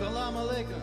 Salam alaikum.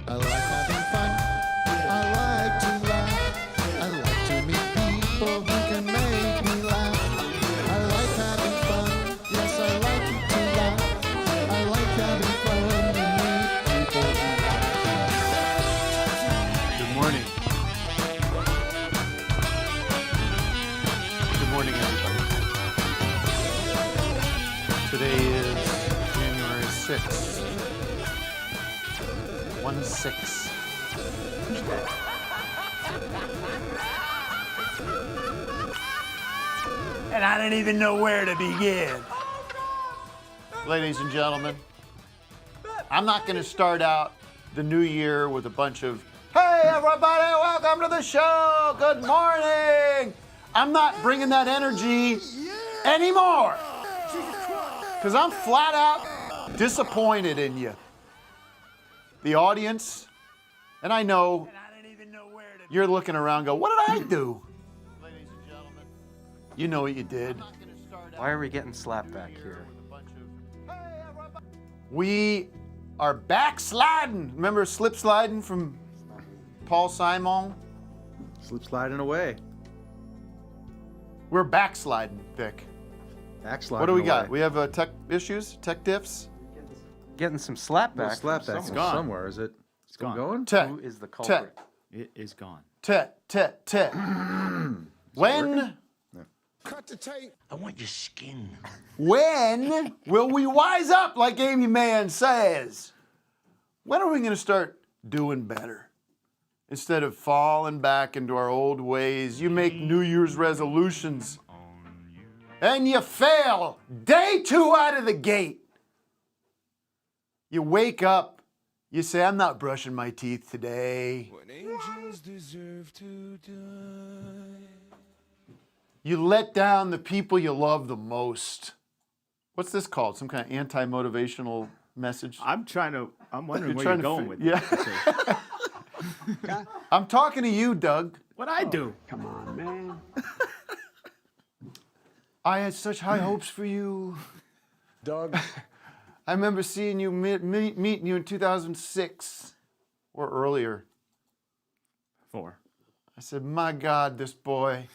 I like having fun. I like to laugh. I like to meet people who can make me laugh. I like having fun. Yes, I like to laugh. I like having fun to meet people who laugh. Good morning. Good morning, everybody. Today is January 6th. 1-6. And I don't even know where to begin. Ladies and gentlemen, I'm not going to start out the new year with a bunch of, hey, everybody, welcome to the show. Good morning. I'm not bringing that energy anymore. Because I'm flat out disappointed in you. The audience, and I know you're looking around go, what did I do? Ladies and gentlemen, you know what you did. Why are we getting slapped back here? We are backsliding. Remember slip sliding from Paul Simon? Slip sliding away. We're backsliding, Vic. Backsliding What do we away. got? We have tech issues, tech diffs. Getting some slapback. Well, slap back from from somewhere. Is it still gone. going? Tech. Who is the culprit? It is gone. Tech. When? Cut the tape. I want your skin. When will we wise up, like Amy Mann says? When are we going to start doing better? Instead of falling back into our old ways, you make New Year's resolutions and you fail day 2 out of the gate. You wake up, you say, I'm not brushing my teeth today. When angels deserve to die. You let down the people you love the most. What's this called? Some kind of anti-motivational message? I'm wondering where trying you're to going with yeah. this. I'm talking to you, Doug. What I do? Come on, man. I had such high hopes for you. Doug. I remember seeing you, meeting you in 2006 or earlier. 4. I said, my God, this boy,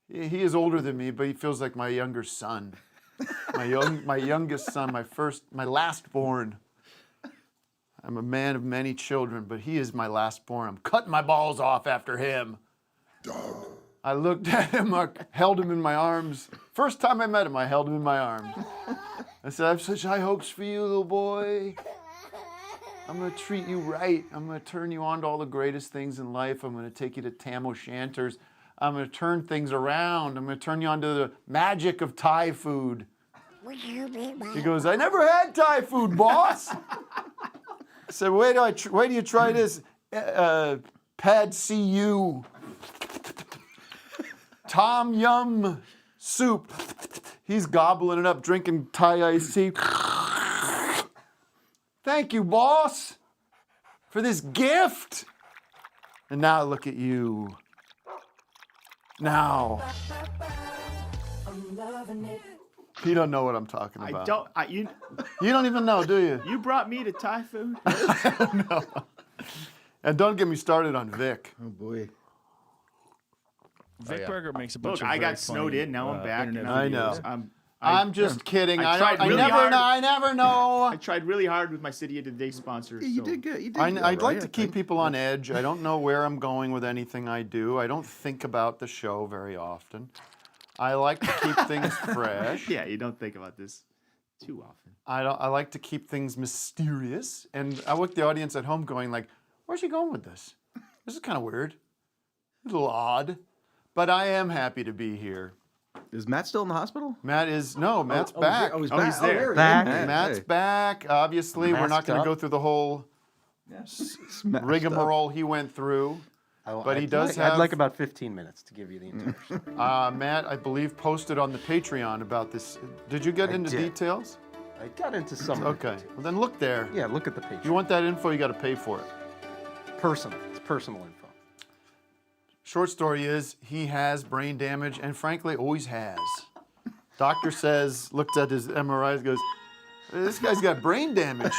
he is older than me, but he feels like my younger son. My youngest son, my last born. I'm a man of many children, but he is my last born. I'm cutting my balls off after him. Doug. I looked at him, I held him in my arms. First time I met him, I held him in my arms. I said, I have such high hopes for you, little boy. I'm going to treat you right. I'm going to turn you on to all the greatest things in life. I'm going to take you to Tam O'Shanter's. I'm going to turn things around. I'm going to turn you on to the magic of Thai food. He goes, I never had Thai food, boss. I said, wait till you try this Pad CU. Tom Yum soup. He's gobbling it up, drinking Thai iced tea. Thank you, boss, for this gift. And now look at you. Now. You don't know what I'm talking about. You don't even know, do you? you brought me to Thai food. And don't get me started on Vic. Oh boy. Vic Berger makes a bunch Look, of I very got snowed funny, in. Now I'm back. internet And I know. videos. I'm just kidding. I I tried really never hard. know. I never know. I tried really hard with my City of the Day sponsor. You so- did good. You did I, good, I'd like right? to I keep think. people on edge. I don't know where I'm going with anything I do. I don't think about the show very often. I like to keep things fresh. Yeah, you don't think about this too often. I like to keep things mysterious. And I look at the audience at home going like, where's she going with this? This is kind of weird. A little odd. But I am happy to be here. Is Matt still in the hospital? Matt's back. He's Oh, back. he's there. there he is. Back. Hey, Matt's hey. back. Obviously, we're not Masked going to up. go through the whole Smashed rigmarole he went through. But he does I'd have- like about 15 minutes to give you the entire story. Matt, I believe, posted on the Patreon about this. Did you get I into did. details? I got into some. Okay. Well, then look there. Yeah, look at the page. If you want that info, you got to pay for it. Personal. It's personal info. Short story is he has brain damage and frankly always has. Doctor says, looks at his MRIs, goes, this guy's got brain damage.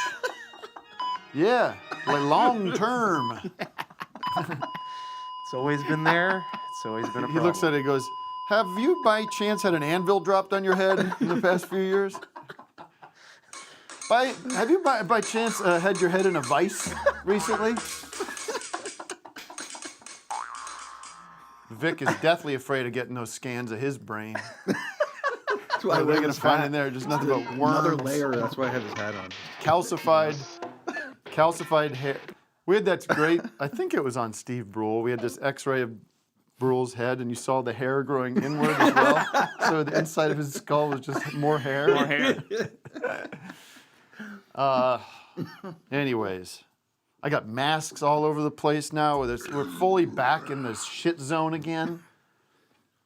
Yeah, like long term. It's always been there. It's always been a problem. He looks at it and goes, have you by chance had an anvil dropped on your head in the past few years? Have you by chance had your head in a vice recently? Vic is deathly afraid of getting those scans of his brain. That's why I What are they wear going to this find hat. in there? Just nothing but worms. Another layer. That's why I have his hat on. Calcified hair. We had that great, I think it was on Steve Brule. We had this x-ray of Brule's head and you saw the hair growing inward as well. So the inside of his skull was just more hair. More hair. Anyways, I got masks all over the place now. We're fully back in this shit zone again.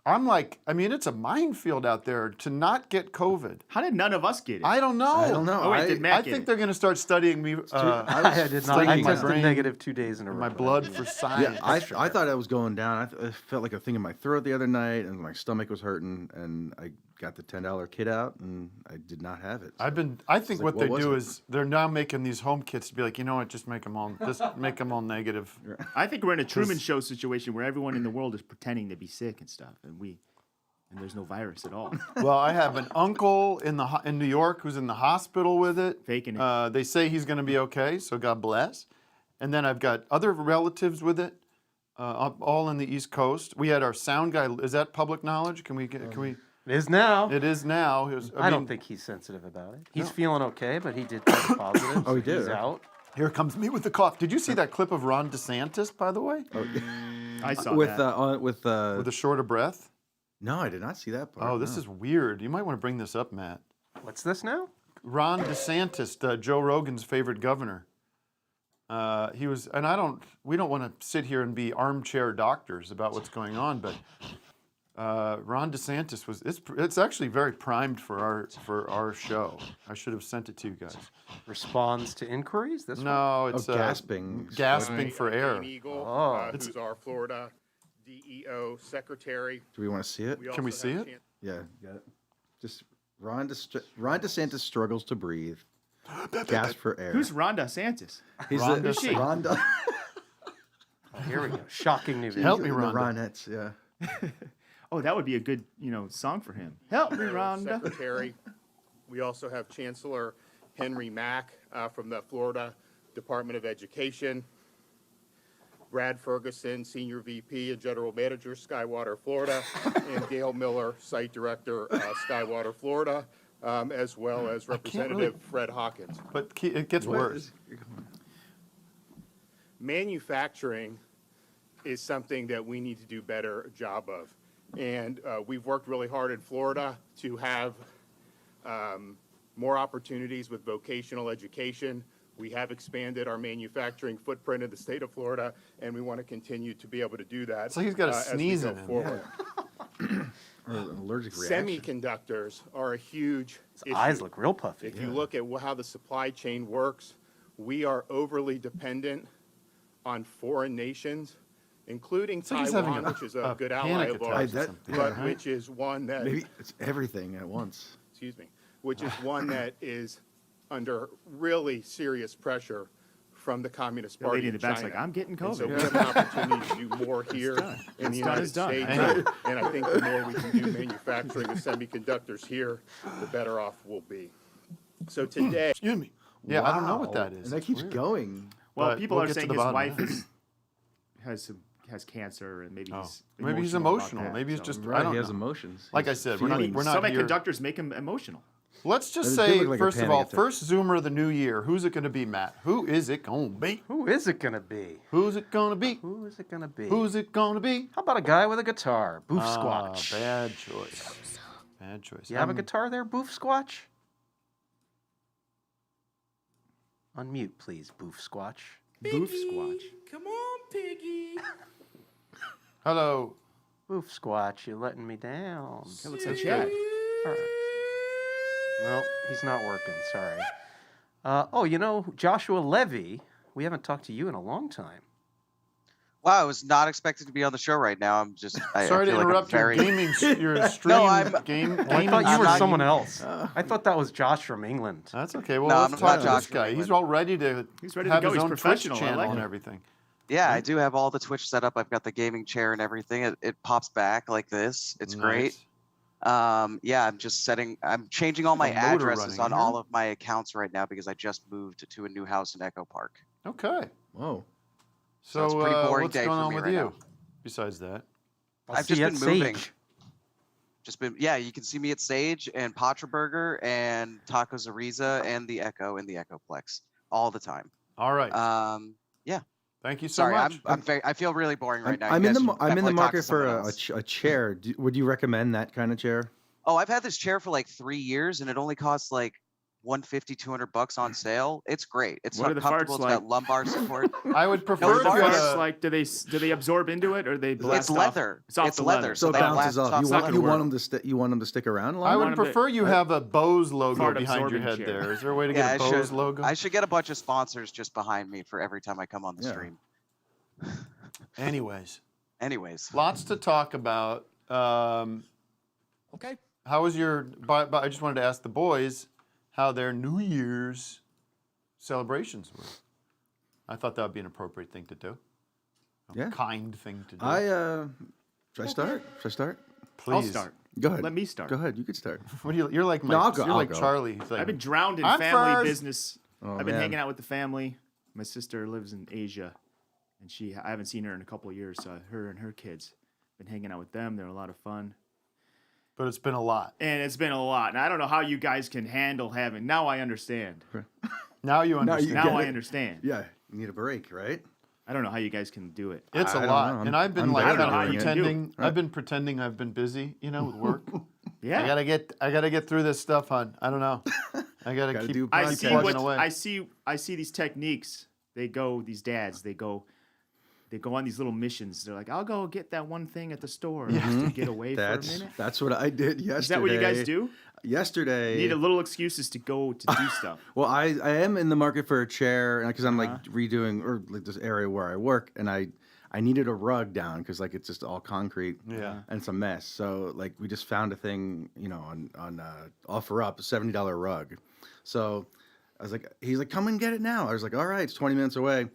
I'm like, I mean, it's a minefield out there to not get COVID. How did none of us get it? I don't know. I don't know. Oh, wait, did Matt I get think it? they're going to start studying me. I did not. studying I my tested brain negative 2 days in a row. my but blood I did. for science. Yeah, I thought I was going down. I felt like a thing in my throat the other night, and my stomach was hurting, and I got the $10 kit out, and I did not have it. I think like, what what they was do it? is they're now making these home kits to be like, you know what, just make them all negative. I think we're in a Truman Show situation where everyone in the world is pretending to be sick and stuff, and there's no virus at all. Well, I have an uncle in New York who's in the hospital with it. Faking it. They say he's going to be okay, so God bless. And then I've got other relatives with it, all in the East Coast. We had our sound guy. Is that public knowledge? Can we? It is now. It is now. I don't think he's sensitive about it. He's feeling okay, but he did test positive. Oh, he so He's did? out. Here comes me with the cough. Did you see that clip of Ron DeSantis, by the way, I saw with that. with a short of breath? No, I did not see that part. Oh, this is weird. You might want to bring this up, Matt. What's this now? Ron DeSantis, Joe Rogan's favorite governor. He was, and we don't want to sit here and be armchair doctors about what's going on, but Ron DeSantis it's actually very primed for our show. I should have sent it to you guys. Responds to inquiries? This one? No, it's gasping. gasping for air. Dan Eagle, Oh. who's our Florida DEO secretary. Do we want to see it? We Can we also see have it? Yeah, got it. Just Ron DeSantis struggles to breathe. Gasp for air. Who's Ron DeSantis? He's Ron the DeSantis? Ron De- Oh, here we go. Shocking new video. Help me, the Rhonda. Ronettes, yeah. Oh, that would be a good, song for him. Help me, Rhonda. Secretary. We also have Chancellor Henry Mack from the Florida Department of Education. Brad Ferguson, Senior VP and General Manager, Skywater, Florida, and Gail Miller, Site Director, Skywater, Florida, as well as Representative Fred Hawkins. But it gets worse. Manufacturing is something that we need to do better job of. And we've worked really hard in Florida to have more opportunities with vocational education. We have expanded our manufacturing footprint in the state of Florida, and we want to continue to be able to do that. So he's got a as we sneeze go in him. forward. or an allergic reaction. Semiconductors are a huge His issue. eyes look real puffy. If you look at how the supply chain works, we are overly dependent on foreign nations, including like he's having Taiwan, which is a good ally panic of attack ours, or something. but which is one that, Maybe it's everything at once. excuse me, which is one that is under really serious pressure from the Communist The Party lady in in the back's China. like, I'm getting And so COVID. we have an opportunity to do more here in the United is done. States. And I think the more we can do manufacturing of semiconductors here, the better off we'll be. So today, Excuse me. Yeah, I don't know what Wow. that is. And that keeps going. Well, But people we'll are get to saying the his bottom wife of that. has cancer, and maybe Oh. he's Maybe he's about emotional. that, Maybe he's so- just I Right, don't he has know. emotions. Like I He's said, we're not feelings. here. Semiconductors make him emotional. Let's just That did say, look like a first of panic all, attack. first Zoomer of the new year. Who's it going to be, Matt? Who is it going to be? Who is it gonna be? Who's it going to be? Who is it gonna be? Who's it going to be? How about a guy with a guitar? Boof Ah, Squatch. bad choice. Bad choice. You have a guitar there, Boof Squatch? Unmute, please, Boof Squatch. Boof squatch. Hello. Boof Squatch, you're letting me down. That looks like Chad. All right. No, he's not working. Sorry. Oh, you know, Joshua Levy, we haven't talked to you in a long time. Wow, I was not expected to be on the show right now. I'm just I Sorry to feel like I'm interrupt very... your gaming, your stream No, I'm- game. I game thought you I'm were not- someone else. I thought that was Josh from England. That's okay. Well, No, let's I'm talk not to Josh this guy. from He's England. all ready to. He's ready to have go. his He's own Twitch professional. I channel like and him. everything. Yeah, I do have all the Twitch set up. I've got the gaming chair and everything. It pops back like this. It's great. Nice. Yeah, I'm changing all my There's a motor addresses running on here. all of my accounts right now because I just moved to a new house in Echo Park. Okay. Whoa. So it's a So, pretty boring what's day going for on me with right you? now. Besides that, I'll I've see just you been at moving. Sage. Yeah, you can see me at Sage and Patra Burger and Taco Zariza and the Echo in the Echoplex all the time. all right. Yeah. Thank you so Sorry, much. I feel really boring right now. I'm You in guys the should I'm in the definitely talk to market for someone a, else. a chair. Would you recommend that kind of chair? Oh, I've had this chair for like 3 years, and it only costs like $150, $200 on sale. It's great. It's What are not the farts comfortable. It's got like? lumbar support. I would No, prefer the if you had farts, a, Like, do they absorb into it, or they blast It's leather. Off? It's off It's the leather. So it they bounces blast off. You off want leather. you want them to you want them to stick around I longer? would want 'em to- prefer you have a Bose logo Fart behind your absorbing head chair. there. Is there a way to Yeah, get a I Bose should. logo? I should get a bunch of sponsors just behind me for every time I come on the Yeah. stream. Anyways, Anyways, lots to talk about. Okay. How was your? But I just wanted to ask the boys how their New Year's celebrations were. I thought that would be an appropriate thing to do. A Yeah. kind thing to do. Should I start? Should I start? Please I'll start. Go ahead. Let me start. Go ahead. You could start. What do you? You're like No, Mike. I'll go, You're I'll like go. Charlie. He's like, I've been drowned in I'm family first. business. Oh, I've been man. hanging out with the family. My sister lives in Asia, and I haven't seen her in a couple of years. So her and her kids been hanging out with them. They're a lot of fun, but it's been a lot. and it's been a lot. And I don't know how you guys can handle having. Now I understand. Now you Now understand. you Now get I it. understand. Yeah. You need a break, right? I don't know how you guys can do it. It's a I don't lot, know. and I've been I'm like better at I've been doing it. pretending. Right. I've been pretending I've been busy, with work. Yeah. I gotta get through this stuff, hon. I don't know. I gotta Gotta keep. do I podcast. see plugging what away. I see these techniques. These dads, they go on these little missions. They're like, I'll go get that one thing at the store just to get away for a minute. That's what I did yesterday. Is that what you guys do? Yesterday. You need a little excuses to go to do stuff. Well, I am in the market for a chair because I'm like redoing or like this area where I work, and I needed a rug down because like it's just all concrete. Yeah. And it's a mess. So like we just found a thing, on OfferUp, a $70 rug. So I was like, he's like, come and get it now. I was like, all right, it's 20 minutes away.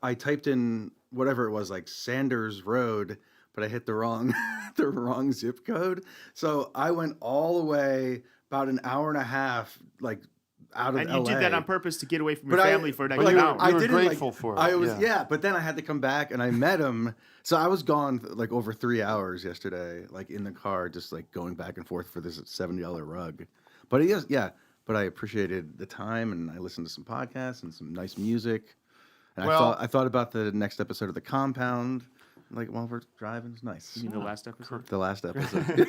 I typed in whatever it was, like Sanders Road, but I hit the wrong the wrong zip code. So I went all the way about an hour and a half, like out of And LA. you did that on purpose to get away from your But family for an but extra you were- hour. I- I were didn't grateful for it, I was yeah. but then I had to come back and I met him. So I was gone like over 3 hours yesterday, like in the car, just like going back and forth for this $70 rug. But he is, yeah. But I appreciated the time, and I listened to some podcasts and some nice music. And Well- I thought about the next episode of The Compound, like while we're driving. It's nice. You mean the last episode? The last episode.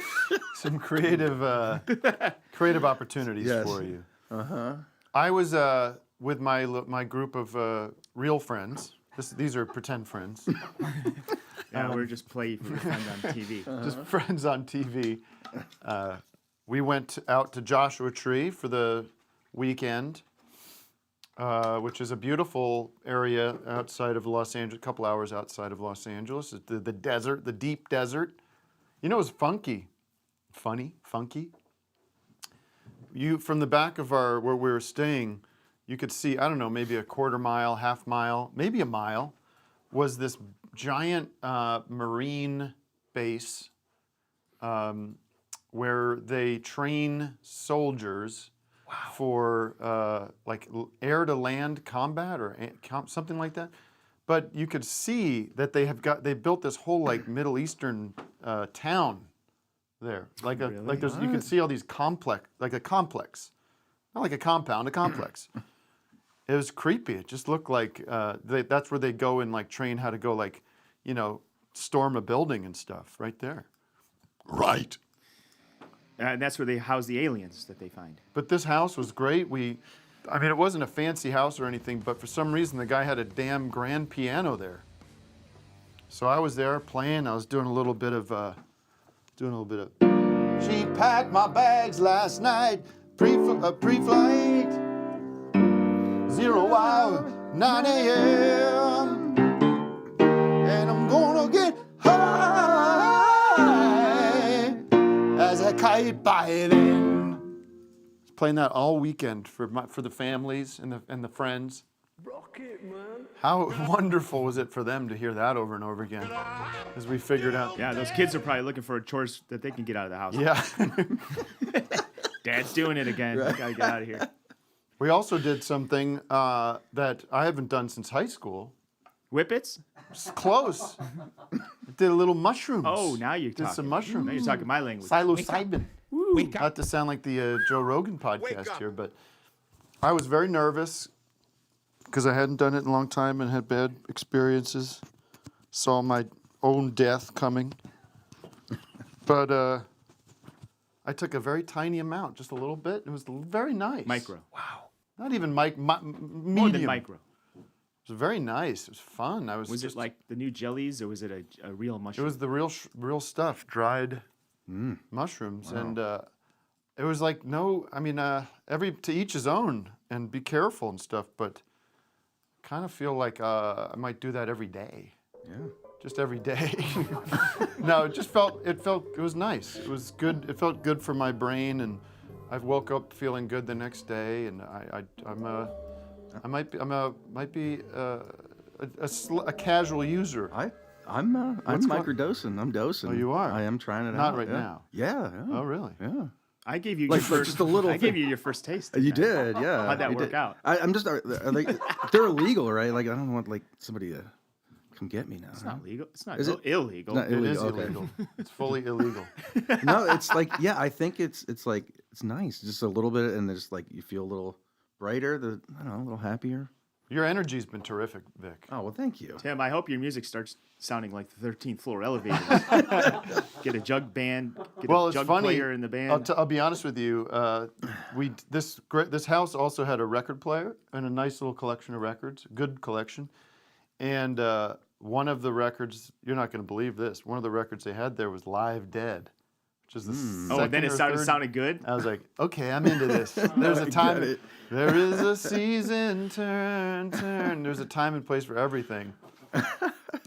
Some creative opportunities Yes. for you. Uh-huh. I was with my group of real friends These are pretend friends. Yeah, we're just playing for your friend on TV. Just friends on TV. We went out to Joshua Tree for the weekend, which is a beautiful area outside of Los Angeles, a couple hours outside of Los Angeles. It's the desert, the deep desert. You know, it was funky. Funky. From the back of where we were staying, you could see, I don't know, maybe a quarter mile, half mile, maybe a mile, was this giant marine base where they train soldiers for like air-to-land combat or something like that. But you could see that they built this whole like Middle Eastern town there, like you can see all these complex, not like a compound, a complex. It was creepy. It just looked like that's where they go and like train how to go like, storm a building and stuff right there. Right. And that's where they house the aliens that they find. But this house was great. It wasn't a fancy house or anything, but for some reason the guy had a damn grand piano there. So I was there playing. I was doing a little bit of. She packed my bags last night, pre-flight, 0 hour, 9 a.m. And I'm gonna get high as a kite by then. Playing that all weekend for the families and the friends. Rocket, man. How wonderful was it for them to hear that over and over again as we figured out. Yeah, those kids are probably looking for a chores that they can get out of the house. Yeah. Dad's doing it again. Right. We gotta get out of here. We also did something that I haven't done since high school. Whippets? Close. Did a little mushrooms. Oh, now you're talking. Did some mushrooms. Now you're talking my language. Psilocybin. Not to sound like the Joe Rogan podcast here, but I was very nervous because I hadn't done it in a long time and had bad experiences. Saw my own death coming. But I took a very tiny amount, just a little bit. It was very nice. Micro. Wow. Not even medium. More than micro. It was very nice. It was fun. Was it like the new jellies, or was it a real mushroom? It was the real stuff, dried mushrooms, and it was like to each his own, and be careful and stuff. But kind of feel like I might do that every day. Yeah. Just every day. No, it was nice. It was good. It felt good for my brain, and I woke up feeling good the next day, and I might be a casual user. I'm microdosing. I'm dosing. Oh, you are? I am trying it out. Not right yeah. now. Yeah. Oh, really? Yeah. I gave you Like, your first. just a little I gave thing. you your first taste. You didn't I? did, yeah. How'd that You work did. out? I'm just like they're illegal, right? Like I don't want like somebody to come get me now. It's not legal. It's not Is it? illegal. Not It is illegal, okay. illegal. It's fully illegal. No, it's like I think it's like it's nice, just a little bit, and just like you feel a little brighter, a little happier. Your energy's been terrific, Vic. Oh well, thank you. Tim, I hope your music starts sounding like the 13th floor elevator. Get a jug band. Get a It's jug funny. player in the band. I'll be honest with you. This house also had a record player and a nice little collection of records, good collection. And one of the records, you're not going to believe this. One of the records they had there was Live Dead, which is the second then it or started third. sounding good. I was like, okay, I'm into this. There's a time. There is a season, turn. There's a time and place for everything.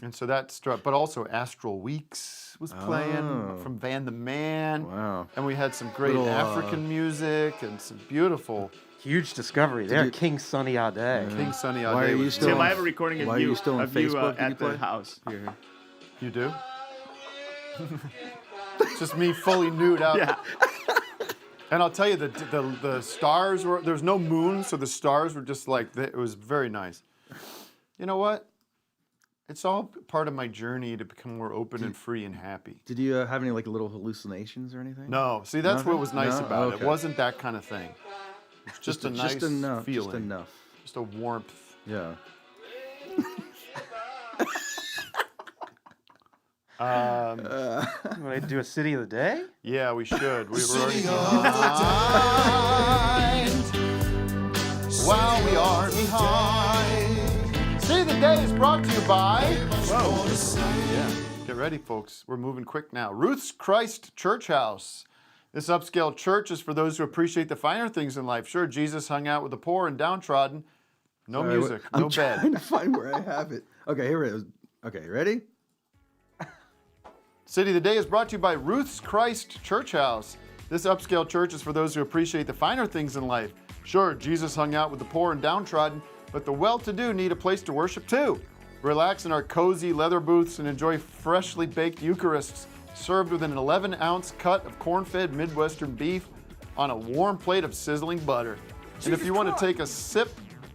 And so that struck. But also Astral Weeks was playing from Van the Man. Wow. And we had some great Little, African music and some beautiful Huge discovery there. King Sunny Ade. King Sunny Ade. Why are you was- still Tim, on- I have a recording why of are you, you still on Facebook? Did you at the play? house here. You do? It's just me fully nude out. Yeah. And I'll tell you, the stars were, there was no moon, so the stars were just like, it was very nice. You know what? It's all part of my journey to become more open and free and happy. Did you have any like little hallucinations or anything? No, see, that's what was nice No? about it. Okay. It wasn't that kind of thing. It's just a nice enough. feeling. Just enough. Just a warmth. Yeah. Want to do a city of the day? Yeah, we should. We were City already while we are behind. See, the day is brought to you by... Yeah, get ready, folks. We're moving quick now. Ruth's Christ Church House. This upscale church is for those who appreciate the finer things in life. Sure, Jesus hung out with the poor and downtrodden. No Sorry, music, I'm no bed. trying to find where I have it. Okay, here it is. Okay, ready? City of the Day is brought to you by Ruth's Christ Church House. This upscale church is for those who appreciate the finer things in life. Sure, Jesus hung out with the poor and downtrodden, but the well-to-do need a place to worship too. Relax in our cozy leather booths and enjoy freshly baked Eucharists served with an 11-ounce cut of corn-fed Midwestern beef on a warm plate of sizzling butter. And if you want to take a sip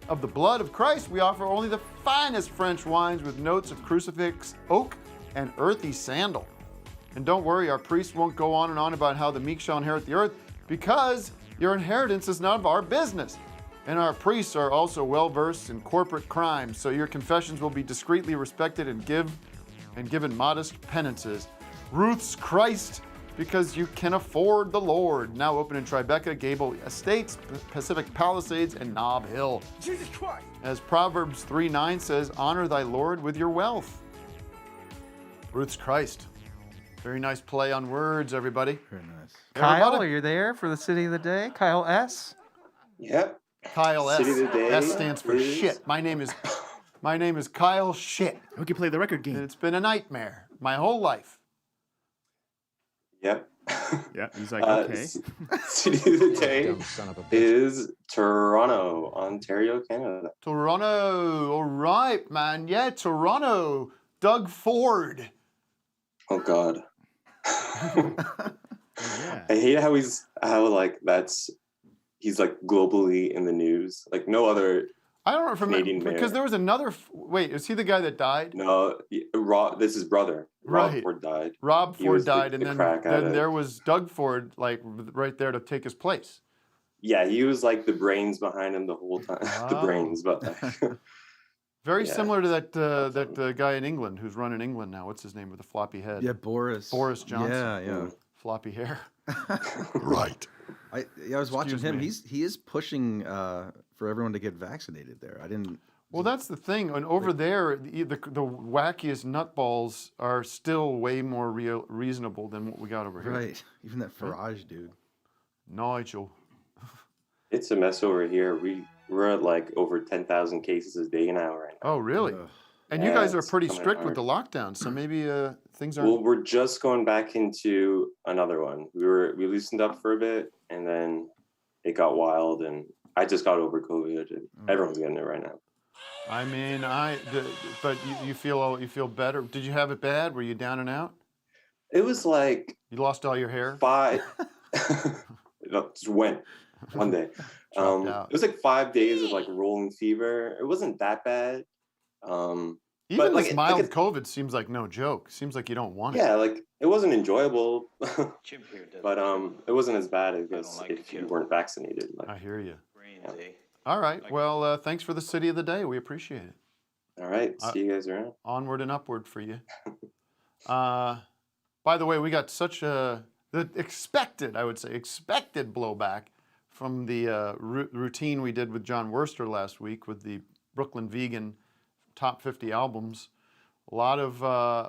of the blood of Christ, we offer only the finest French wines with notes of crucifix, oak, and earthy sandal. And don't worry, our priests won't go on and on about how the meek shall inherit the earth, because your inheritance is none of our business. And our priests are also well-versed in corporate crime, so your confessions will be discreetly respected and given modest penances. Ruth's Christ, because you can afford the Lord. Now open in Tribeca, Gable Estates, Pacific Palisades, and Nob Hill. Jesus Christ! As Proverbs 3:9 says, honor thy Lord with your wealth. Ruth's Christ. Very nice play on words, everybody. Very nice. Kyle, Everybody? are you there for the City of the Day? Kyle S. Yep. Kyle S. City of the Day S stands for is- shit. My name is Kyle Shit. We can play the record And game. it's been a nightmare my whole life. Yep. Yeah, he's like, Uh, okay. City of the Day is Toronto, Ontario, Canada. Toronto. All right, man. Yeah, Toronto. Doug Ford. Oh God. Yeah. I hate how he's like globally in the news. Like no other. I don't remember Canadian because mayor. there was another. Wait, is he the guy that died? No, this is brother. Rob Right. Ford died. Rob He Ford was the- died, the and then crack addict. there was Doug Ford, like right there to take his place. Yeah, he was like the brains behind him the whole time. The Wow. brains, but Very Yeah. similar to that guy in England who's running England now. What's his name with the floppy head? Yeah, Boris. Boris Johnson. Yeah, yeah. Floppy hair. Right. I was watching Excuse him. me. He is pushing for everyone to get vaccinated there. I didn't. Well, that's the thing. And over there, the wackiest nutballs are still way more reasonable than what we got over here. Right. Even that Farage dude. Nigel. it's a mess over here. We're at like over 10,000 cases a day now right now. Oh, really? Ugh. And you Yeah, guys are it's pretty coming strict with hard. the lockdown, so maybe things aren't. Well, we're just going back into another one. We loosened up for a bit, and then it got wild, and I just got over COVID, and everyone's getting it right now. I mean, but you feel better. Did you have it bad? Were you down and out? It was like You lost all your hair? 5. It just went one day. Dropped out. It was like 5 days of like rolling fever. It wasn't that bad. Even but, like, this it- mild like COVID seems like no joke. Seems like you don't want it. Yeah, like it wasn't enjoyable, Jim here does but it wasn't as bad as like if it, you weren't vaccinated. Like, I hear you. brains, eh? All right. Well, thanks for the City of the Day. We appreciate it. all right, see you guys around. Onward and upward for you. By the way, we got such the expected blowback from the routine we did with John Worster last week with the Brooklyn Vegan Top 50 albums. A lot of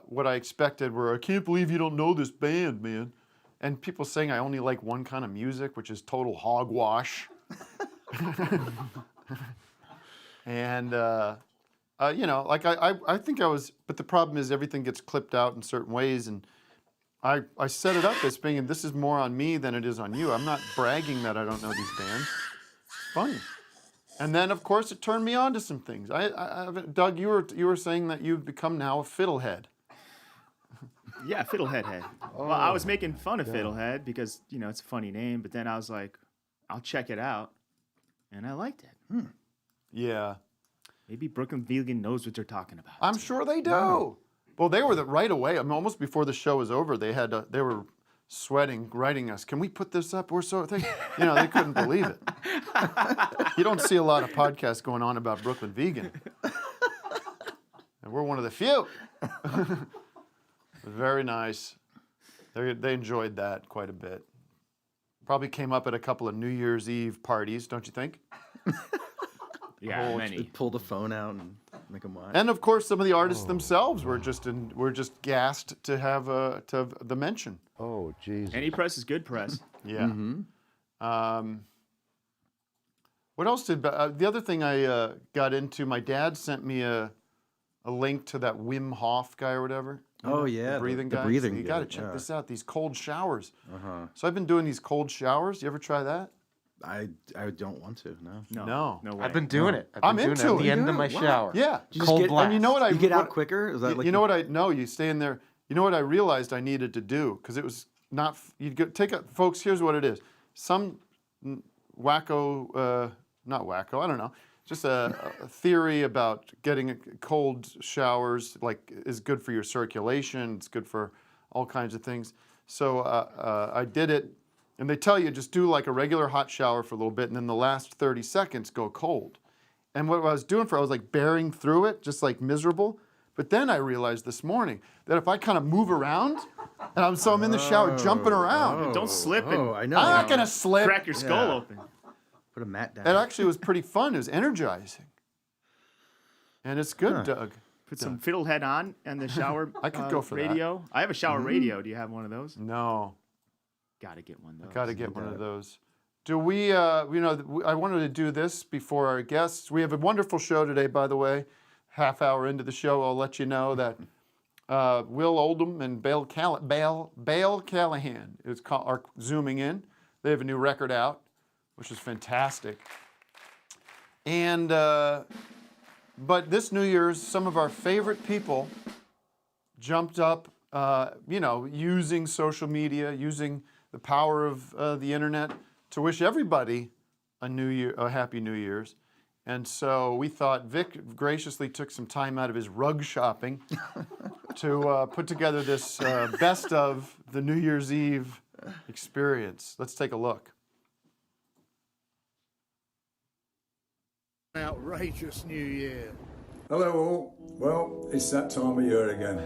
what I expected were, I can't believe you don't know this band, man. And people saying I only like one kind of music, which is total hogwash. And, like I think I was, but the problem is everything gets clipped out in certain ways. And I set it up as being, this is more on me than it is on you. I'm not bragging that I don't know these bands. It's funny. And then, of course, it turned me on to some things. Doug, you were saying that you've become now a fiddlehead. Yeah, Fiddlehead Head. Well, I was making fun of Fiddlehead because, it's a funny name, but then I was like, I'll check it out. And I liked it. Yeah. Maybe Brooklyn Vegan knows what they're talking about. I'm sure they do. Well, they were right away. I mean, almost before the show was over, they were sweating, writing us. Can we put this up? We're so they couldn't believe it. You don't see a lot of podcasts going on about Brooklyn Vegan, and we're one of the few. Very nice. They enjoyed that quite a bit. Probably came up at a couple of New Year's Eve parties, don't you think? Yeah, many. Pull the phone out and make them watch. And of course, some of the artists themselves were just gassed to have the mention. Oh, Jesus. Any press is good press. Yeah. What else did the other thing I got into? My dad sent me a link to that Wim Hof guy or whatever. Oh yeah, the breathing guy. breathing. So you got to check this out. These cold showers. So I've been doing these cold showers. You ever try that? I don't want to. No. No. No way. I've been doing it. I'm doing into at the it. end of my shower. Yeah. You just Cold get- blast. And you know what You get out quicker? Is that like you know what I no? You stay in there. You know what I realized I needed to do because it was not. You take a folks. Here's what it is. Some wacko, not wacko. I don't know. Just a theory about getting cold showers is good for your circulation. It's good for all kinds of things. So I did it, and they tell you just do like a regular hot shower for a little bit, and then the last 30 seconds go cold. And what I was doing I was like bearing through it, just like miserable. But then I realized this morning that if I kind of move around, and I'm in the shower jumping around, Don't slip Oh, and I know. I'm not gonna slip. crack your skull Yeah. open. Put a mat down. It actually was pretty fun. It was energizing. And it's good, Doug. Put some fiddlehead on and the shower I could go for that. radio. I have a shower radio. Do you have one of those? No, Gotta get one of those. got to get one of those. Do we, I wanted to do this before our guests. We have a wonderful show today, by the way. Half hour into the show, I'll let you know that Will Oldham and Bill Callahan are zooming in. They have a new record out, which is fantastic. And, but this New Year's, some of our favorite people jumped up, using social media, using the power of the internet to wish everybody a happy New Year's. And so we thought Vic graciously took some time out of his rug shopping to put together this best of the New Year's Eve experience. Let's take a look. Outrageous New Year. Hello all. Well, it's that time of year again.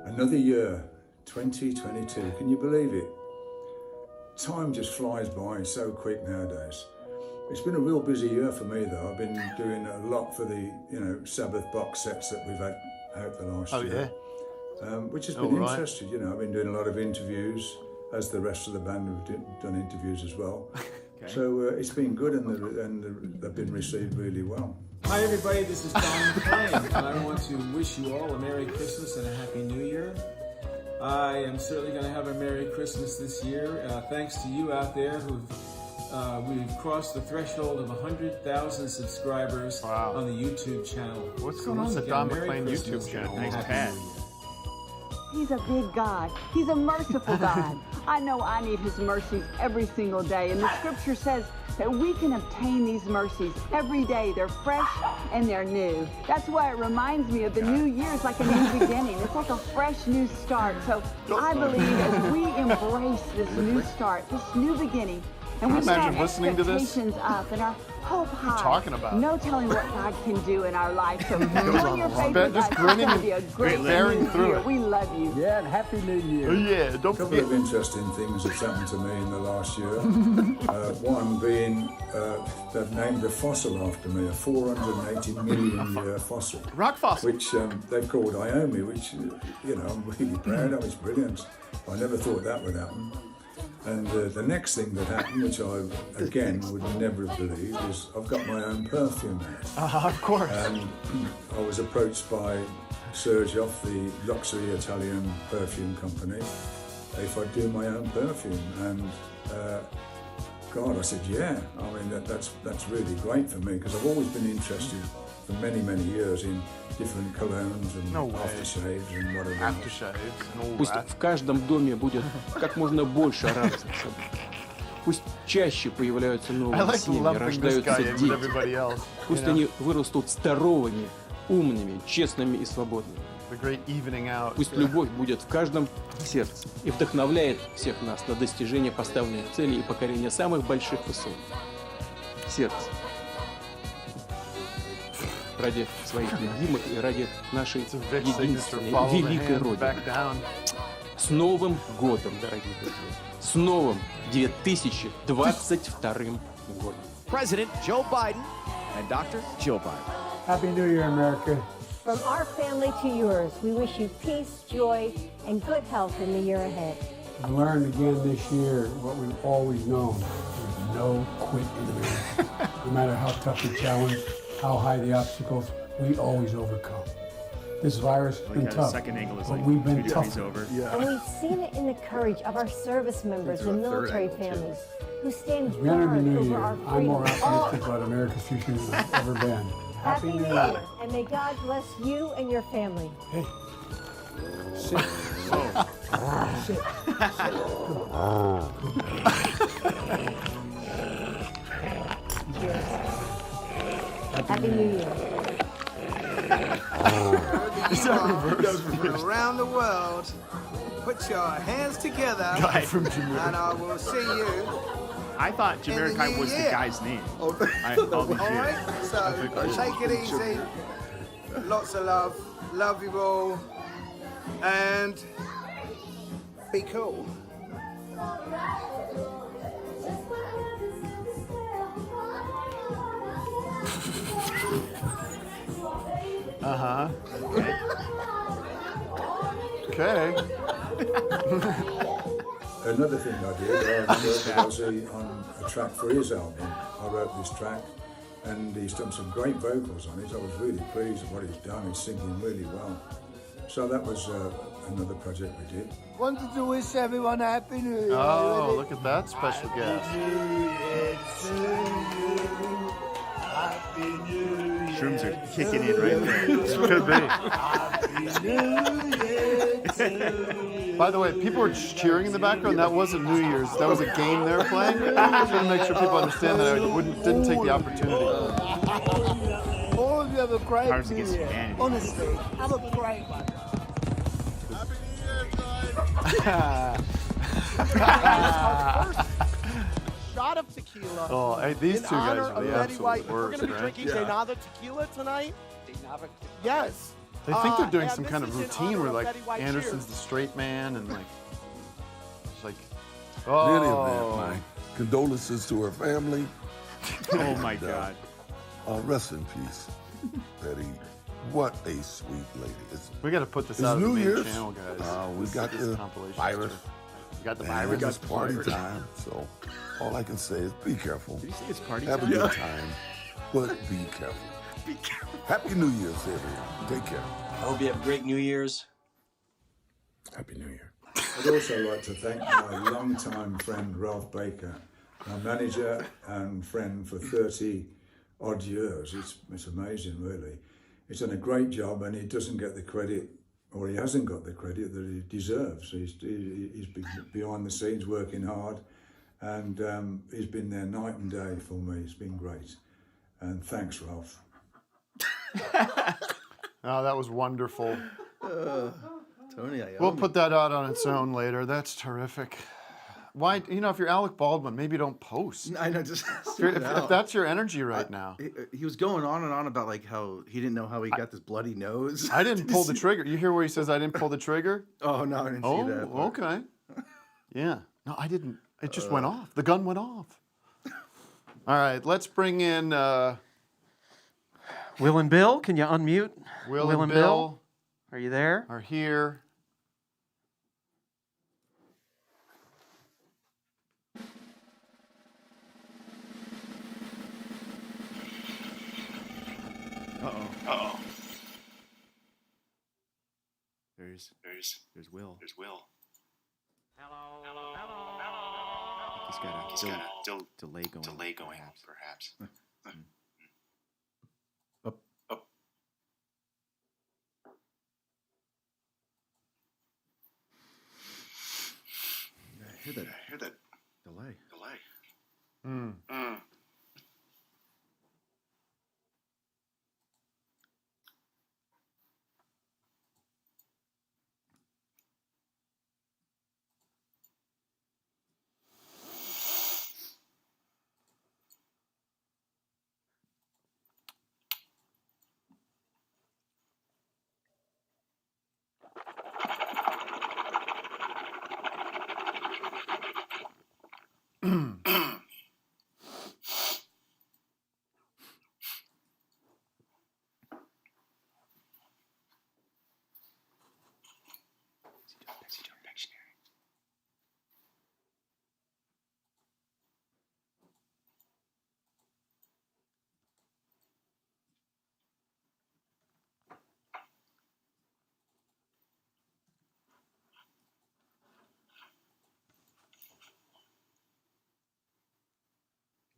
Another year, 2022. Can you believe it? Time just flies by so quick nowadays. It's been a real busy year for me though. I've been doing a lot for the, Sabbath box sets that we've had out the last year. Which has been interesting, I've been doing a lot of interviews, as the rest of the band have done interviews as well. Okay. So it's been good and they've been received really well. Hi everybody, this is Don McClain, and I want to wish you all a Merry Christmas and a Happy New Year. I am certainly going to have a Merry Christmas this year, thanks to you out there we've crossed the threshold of 100,000 subscribers on the YouTube channel. What's going on with the Don McClain YouTube channel? Nice pad. He's a big God. He's a merciful God. I know I need his mercies every single day. And the scripture says that we can obtain these mercies every day. They're fresh and they're new. That's why it reminds me of the new year. It's like a new beginning. It's like a fresh new start. So I believe as we embrace this new start, this new beginning, and we set listening to this? expectations up and our hope high. Talking about? No telling what God can do in our life. So join your faith with Just us. grinning It's gonna and be a great bearing new through year. it. We love you. Yeah, and Happy New Year. Oh, yeah, don't A couple forget. of interesting things have happened to me in the last year. One being they've named a fossil after me, a 480 million year fossil. Rock fossil. Which they've called Iomi, which, I'm really proud of. It's brilliant. I never thought that would happen. And the next thing that happened, which I, again, would never have believed, is I've got my own perfume now. Of course. And I was approached by Sergio, the luxury Italian perfume company, if I'd do my own perfume. And God, I said, yeah. I mean, that's really great for me, because I've always been interested for many, many years in different colognes and aftershaves and whatever. Aftershaves and all Пусть that. в каждом доме будет как можно больше разных. Пусть чаще появляются I новые like семьи, lumping this guy рождаются in with дети. everybody else. Пусть они вырастут здоровыми, умными, честными и свободными. The great evening out. Пусть любовь будет в каждом сердце и вдохновляет всех нас на достижение поставленных целей и покорение самых больших высот. Сердце. Ради своих любимых и ради нашей единственной, великой Родины. С Новым годом, дорогие друзья! С новым 2022 годом! President Joe Biden and Dr. Jill Biden. Happy New Year, America. From our family to yours, we wish you peace, joy, and good health in the year ahead. I've learned again this year what we've always known. There's no quit in America. No matter how tough the challenge, how high the obstacles, we always overcome. This virus has been tough, second angle is but like we've been 2 tough. degrees over. And we've seen it in the courage of our service members and military families who stand As we enter the guard new over year, our I'm more freedom. optimistic about America's future than I've ever been. Happy New Year, and may God bless you and your family. Hey, sit. Sit. Happy New Year. Around the world, put your hands together, Guy from Jamaica. and I will see you. I thought In the Jamaica new was the year. guy's name. All right, so take it easy. Lots of love. Love you all, and be cool. Uh-huh. Okay. Another thing I did, I was on a track for his album. I wrote this track, and he's done some great vocals on it. I was really pleased with what he's done. He's singing really well. So that was another project we did. Wanted to wish everyone a happy New Year. Oh, look at that special guest. Shrooms are kicking in right there. Could be. By the way, people were cheering in the background. That wasn't New Year's. That was a game they were playing. I just want to make sure people understand that I didn't take the opportunity. All of you have a great Cards New against Year. humanity. Honestly, have a great one. Shot of tequila. Oh, hey, these in two guys honor are of the Betty absolute White. We're worst, going to be right? drinking Denada tequila tonight. Yes. They think they're doing and some this kind of is in routine honor where of like Betty White. Anderson's Cheers. the straight man and like it's like In any event, oh my condolences to her family. Oh my And, God. Rest in peace, Betty. What a sweet lady. we got to put this It's out on the New main Year's. channel, guys. We got This the compilation virus. We got the and virus. It's party time. So all I can say is be careful. Did you say it's party Have time? a good time, but be careful. Be careful. Happy New Year's, everyone. Take care. I hope you have a great New Year's. Happy New Year. I'd also like to thank my longtime friend Ralph Baker, my manager and friend for 30 odd years. It's amazing, really. He's done a great job, and he doesn't get the credit, or he hasn't got the credit that he deserves. He's been behind the scenes working hard, and he's been there night and day for me. It's been great. And thanks, Ralph. Oh, that was wonderful. Tony, We'll put that out on its own later. That's terrific. Why, if you're Alec Baldwin, maybe don't post. I know, just If that's your energy right now. He was going on and on about like how he didn't know how he got this bloody nose. I didn't pull the trigger. You hear where he says I didn't pull the trigger? Oh no, I didn't see that. Oh, okay. Yeah. No, I didn't. It just went off. The gun went off. All right, let's bring in Will and Bill, can you unmute? Will and Bill. Are you there? Are here. Uh-oh. There's Will. Hello. He's got a delay going, perhaps. Up. I hear that delay.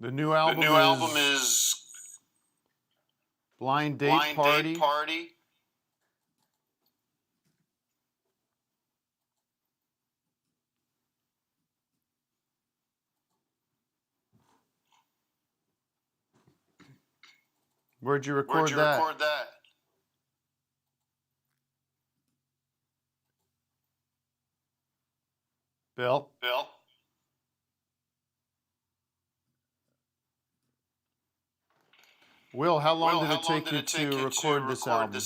The new album is Blind Date Party. Where'd you record that? Bill? Will, how long did it take you to record this album?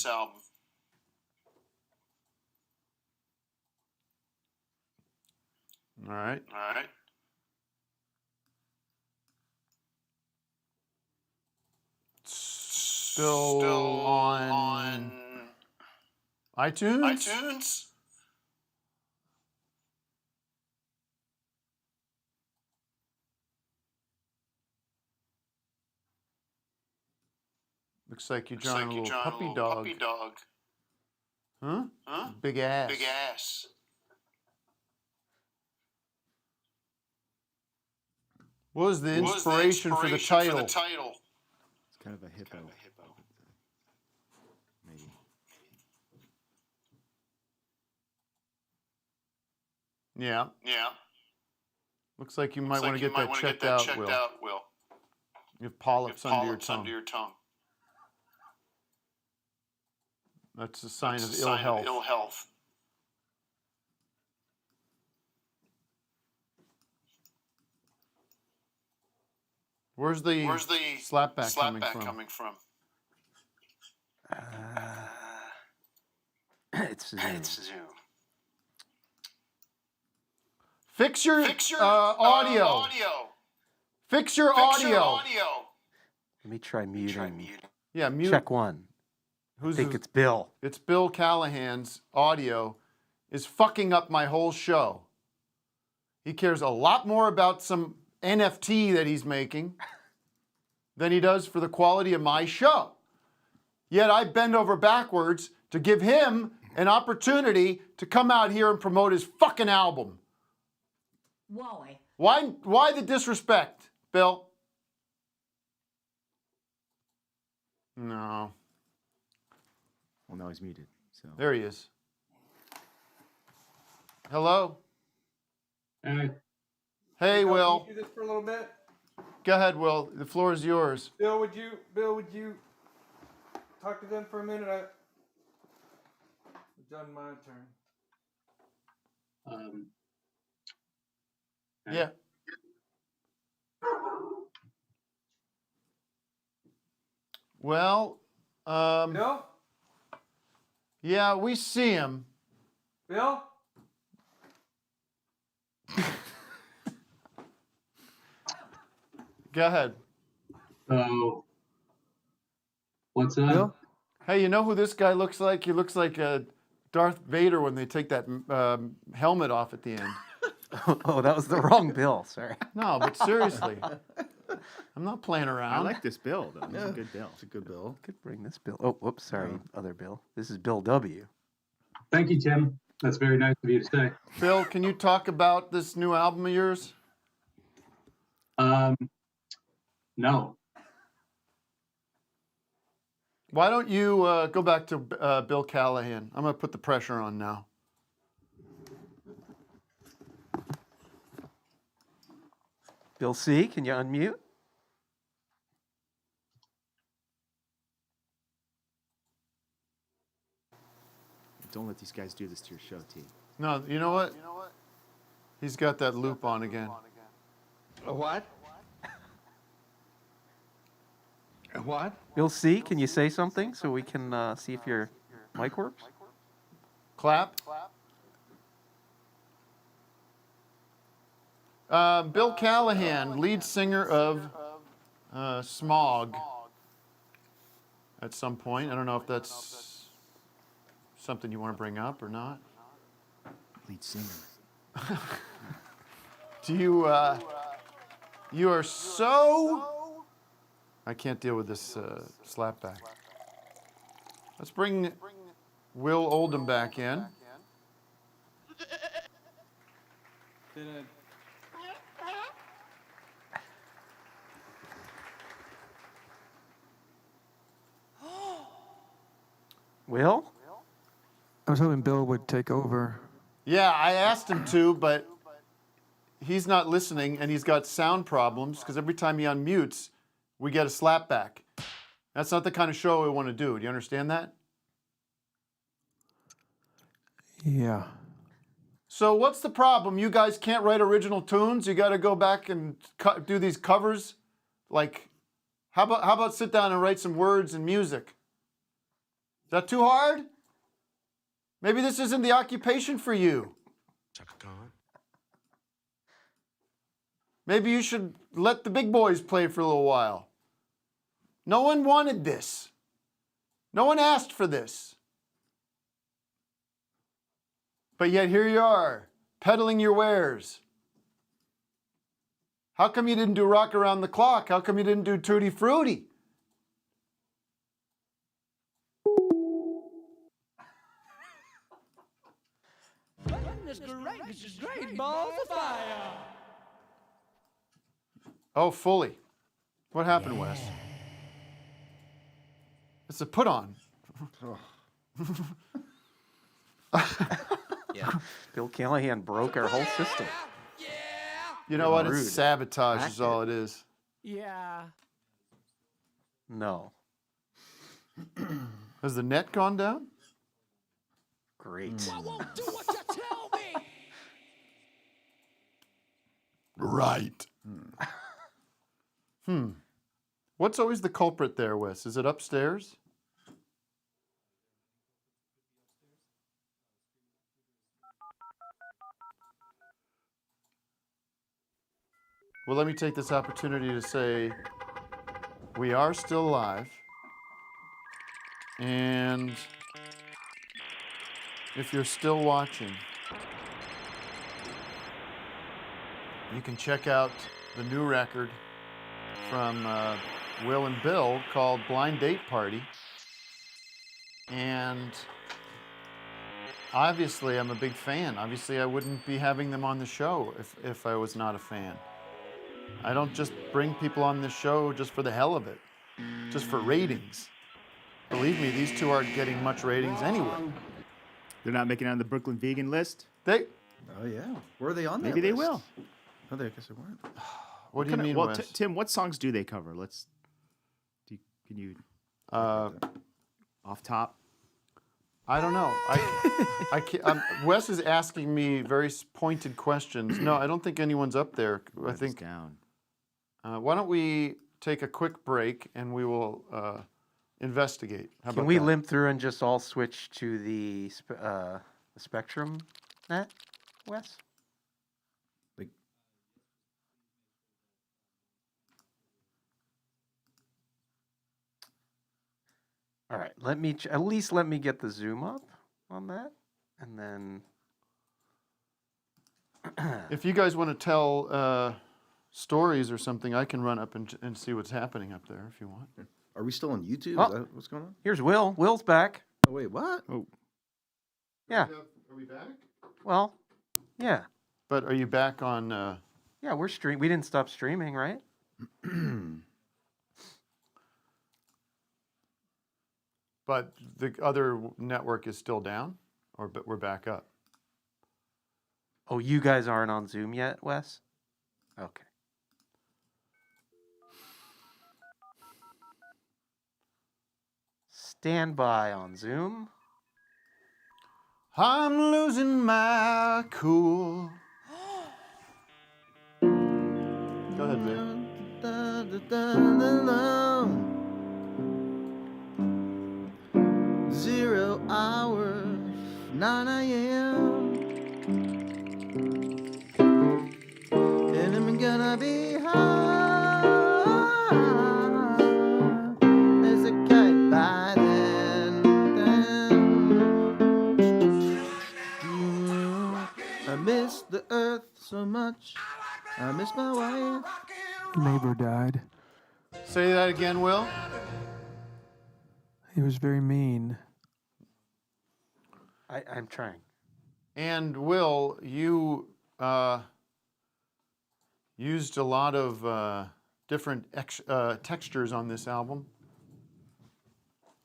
All right. Still on iTunes? Looks like you're drawing a little puppy dog. Huh? Big ass. What was the inspiration for the title? It's kind of a hippo. Maybe. Yeah. Looks like you might want to get that checked out, Will. You have polyps under your tongue. That's a sign of ill health. Where's the slapback coming from? It's Zoom. Fix your audio. Fix your audio. Let me try muting. Yeah, mute. Check one. I think it's Bill. It's Bill Callahan's audio is fucking up my whole show. He cares a lot more about some NFT that he's making than he does for the quality of my show. Yet I bend over backwards to give him an opportunity to come out here and promote his fucking album. Why the disrespect, Bill? No. Well, now he's muted. So there he is. Hello. Hey, Will. Can you do this for a little bit? Go ahead, Will. The floor is yours. Bill, would you talk to them for a minute? I've done my turn. Yeah. Well, Bill? Yeah, we see him. Bill? Go ahead. What's that? Bill? Hey, you know who this guy looks like? He looks like Darth Vader when they take that helmet off at the end. Oh, that was the wrong Bill. Sorry. No, but seriously. I'm not playing around. I like this bill, though. It's a good bill. It's a good bill. Could bring this Bill. Oh, whoops. Sorry. Other Bill. This is Bill W. Thank you, Tim. That's very nice of you to say. Phil, can you talk about this new album of yours? No. Why don't you go back to Bill Callahan? I'm going to put the pressure on now. Bill C., can you unmute? Don't let these guys do this to your show, T. No, you know what? He's got that loop on again. A what? A what? Bill C., can you say something so we can see if your mic works? Clap. Bill Callahan, lead singer of Smog. At some point, I don't know if that's something you want to bring up or not. Lead singer. Do you? You are so. I can't deal with this slapback. Let's bring Will Oldham back in. Will? I was hoping Bill would take over. Yeah, I asked him to, but he's not listening, and he's got sound problems because every time he unmutes, we get a slapback. That's not the kind of show we want to do. Do you understand that? Yeah. So what's the problem? You guys can't write original tunes? You got to go back and do these covers? Like, how about sit down and write some words and music? Is that too hard? Maybe this isn't the occupation for you. Maybe you should let the big boys play for a little while. No one wanted this. No one asked for this. But yet here you are, peddling your wares. How come you didn't do Rock Around the Clock? How come you didn't do Tutti Frutti? Goodness gracious, great balls of fire. Oh, fully. What happened, Wes? It's a put on. Yeah. Bill Callahan broke our whole system. You know what? Rude. It's sabotage is all it is. Yeah. No. Has the net gone down? Great. I won't do what you tell me. Right. What's always the culprit there, Wes? Is it upstairs? Well, let me take this opportunity to say we are still live. And if you're still watching, you can check out the new record from Will and Bill called Blind Date Party. And obviously, I'm a big fan. Obviously, I wouldn't be having them on the show if I was not a fan. I don't just bring people on this show just for the hell of it, just for ratings. Believe me, these two aren't getting much ratings anyway. They're not making it on the Brooklyn Vegan list? They. Oh yeah. Were they on that Maybe they list? will. Oh, I guess they weren't. What do you mean, Well, Wes? Tim, what songs do they cover? Can you off top? I don't know. I can't. Wes is asking me very pointed questions. No, I don't think anyone's up there. I think down. Why don't we take a quick break and we will investigate? How Can about we that? limp through and just all switch to the Spectrum net, Wes? All right, at least let me get the zoom up on that, and then If you guys want to tell stories or something, I can run up and see what's happening up there if you want. Are we still on YouTube? Oh. Is that what's going on? Here's Will. Will's back. Oh wait, what? Oh. Yeah. Are we back? Well, yeah. But are you back on? Yeah, we're We didn't stop streaming, right? But the other network is still down, but we're back up. Oh, you guys aren't on Zoom yet, Wes? Okay. Stand by on Zoom. I'm losing my cool. Go ahead, Vic. 0 hour, 9 a.m. And I'm gonna be high as a kite by then. I miss the earth so much. I miss my wife. Neighbor died. Say that again, Will. He was very mean. I'm trying. And Will, you used a lot of different textures on this album.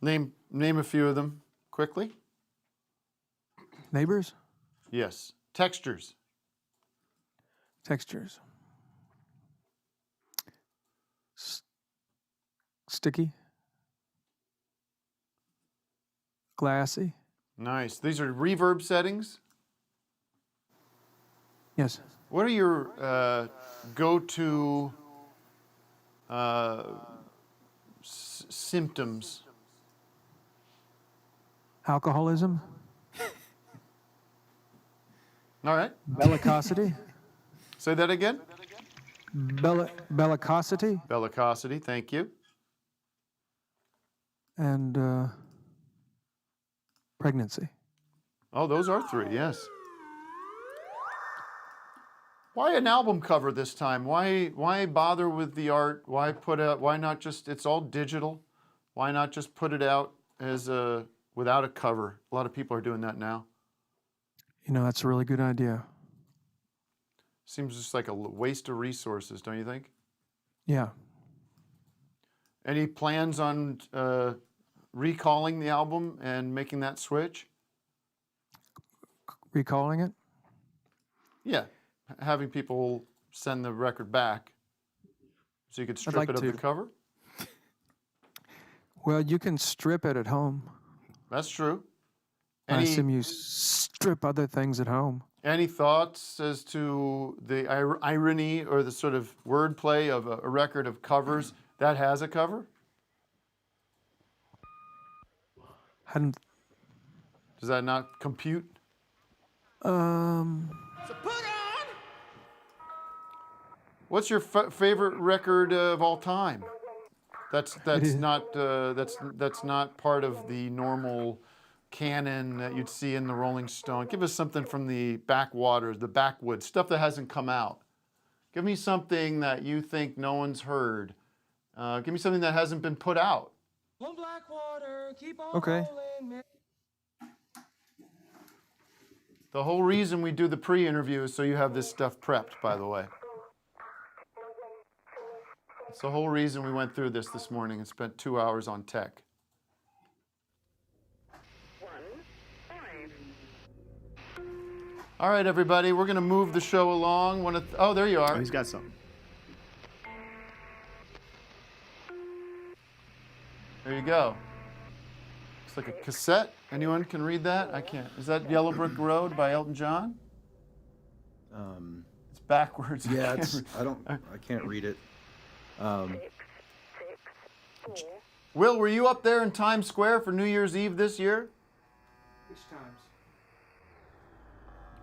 Name a few of them quickly. Neighbors? Yes. Textures. Textures. Sticky. Glassy. Nice. These are reverb settings. Yes. What are your go-to symptoms? Alcoholism. All right. Bellicosity. Say that again. Bellicosity. Bellicosity. Thank you. And pregnancy. Oh, those are 3. Yes. Why an album cover this time? Why bother with the art? Why not just, it's all digital. Why not just put it out as without a cover? A lot of people are doing that now. You know, that's a really good idea. Seems just like a waste of resources, don't you think? Yeah. Any plans on recalling the album and making that switch? Recalling it? Yeah. Having people send the record back so you could strip it of the cover? Well, you can strip it at home. That's true. I assume you strip other things at home. Any thoughts as to the irony or the sort of wordplay of a record of covers that has a cover? Hadn't. Does that not compute? What's your favorite record of all time? That's not part of the normal canon that you'd see in the Rolling Stone. Give us something from the backwaters, the backwoods, stuff that hasn't come out. Give me something that you think no one's heard. Give me something that hasn't been put out. Okay. The whole reason we do the pre-interview is so you have this stuff prepped, by the way. It's the whole reason we went through this morning and spent 2 hours on tech. All right, everybody, we're going to move the show along. Oh, there you are. Oh, he's got something. There you go. Looks like a cassette. Anyone can read that? I can't. Is that Yellow Brick Road by Elton John? It's backwards. Yeah, I can't read it. Will, were you up there in Times Square for New Year's Eve this year? Which times?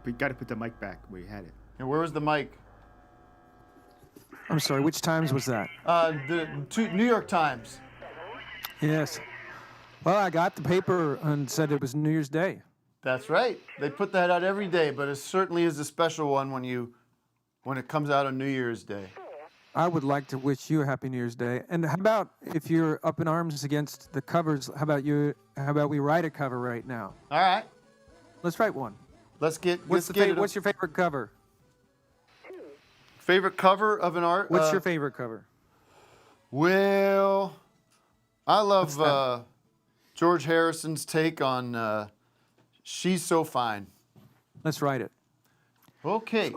We got to put the mic back where you had it. And where was the mic? I'm sorry, which times was that? The New York Times. Yes. Well, I got the paper and said it was New Year's Day. That's right. They put that out every day, but it certainly is a special one when it comes out on New Year's Day. I would like to wish you a happy New Year's Day. And how about if you're up in arms against the covers? How about we write a cover right now? All right. Let's write one. What's your favorite cover? Favorite cover of an art? What's your favorite cover? Well, I love George Harrison's take on She's So Fine. Let's write it. Okay.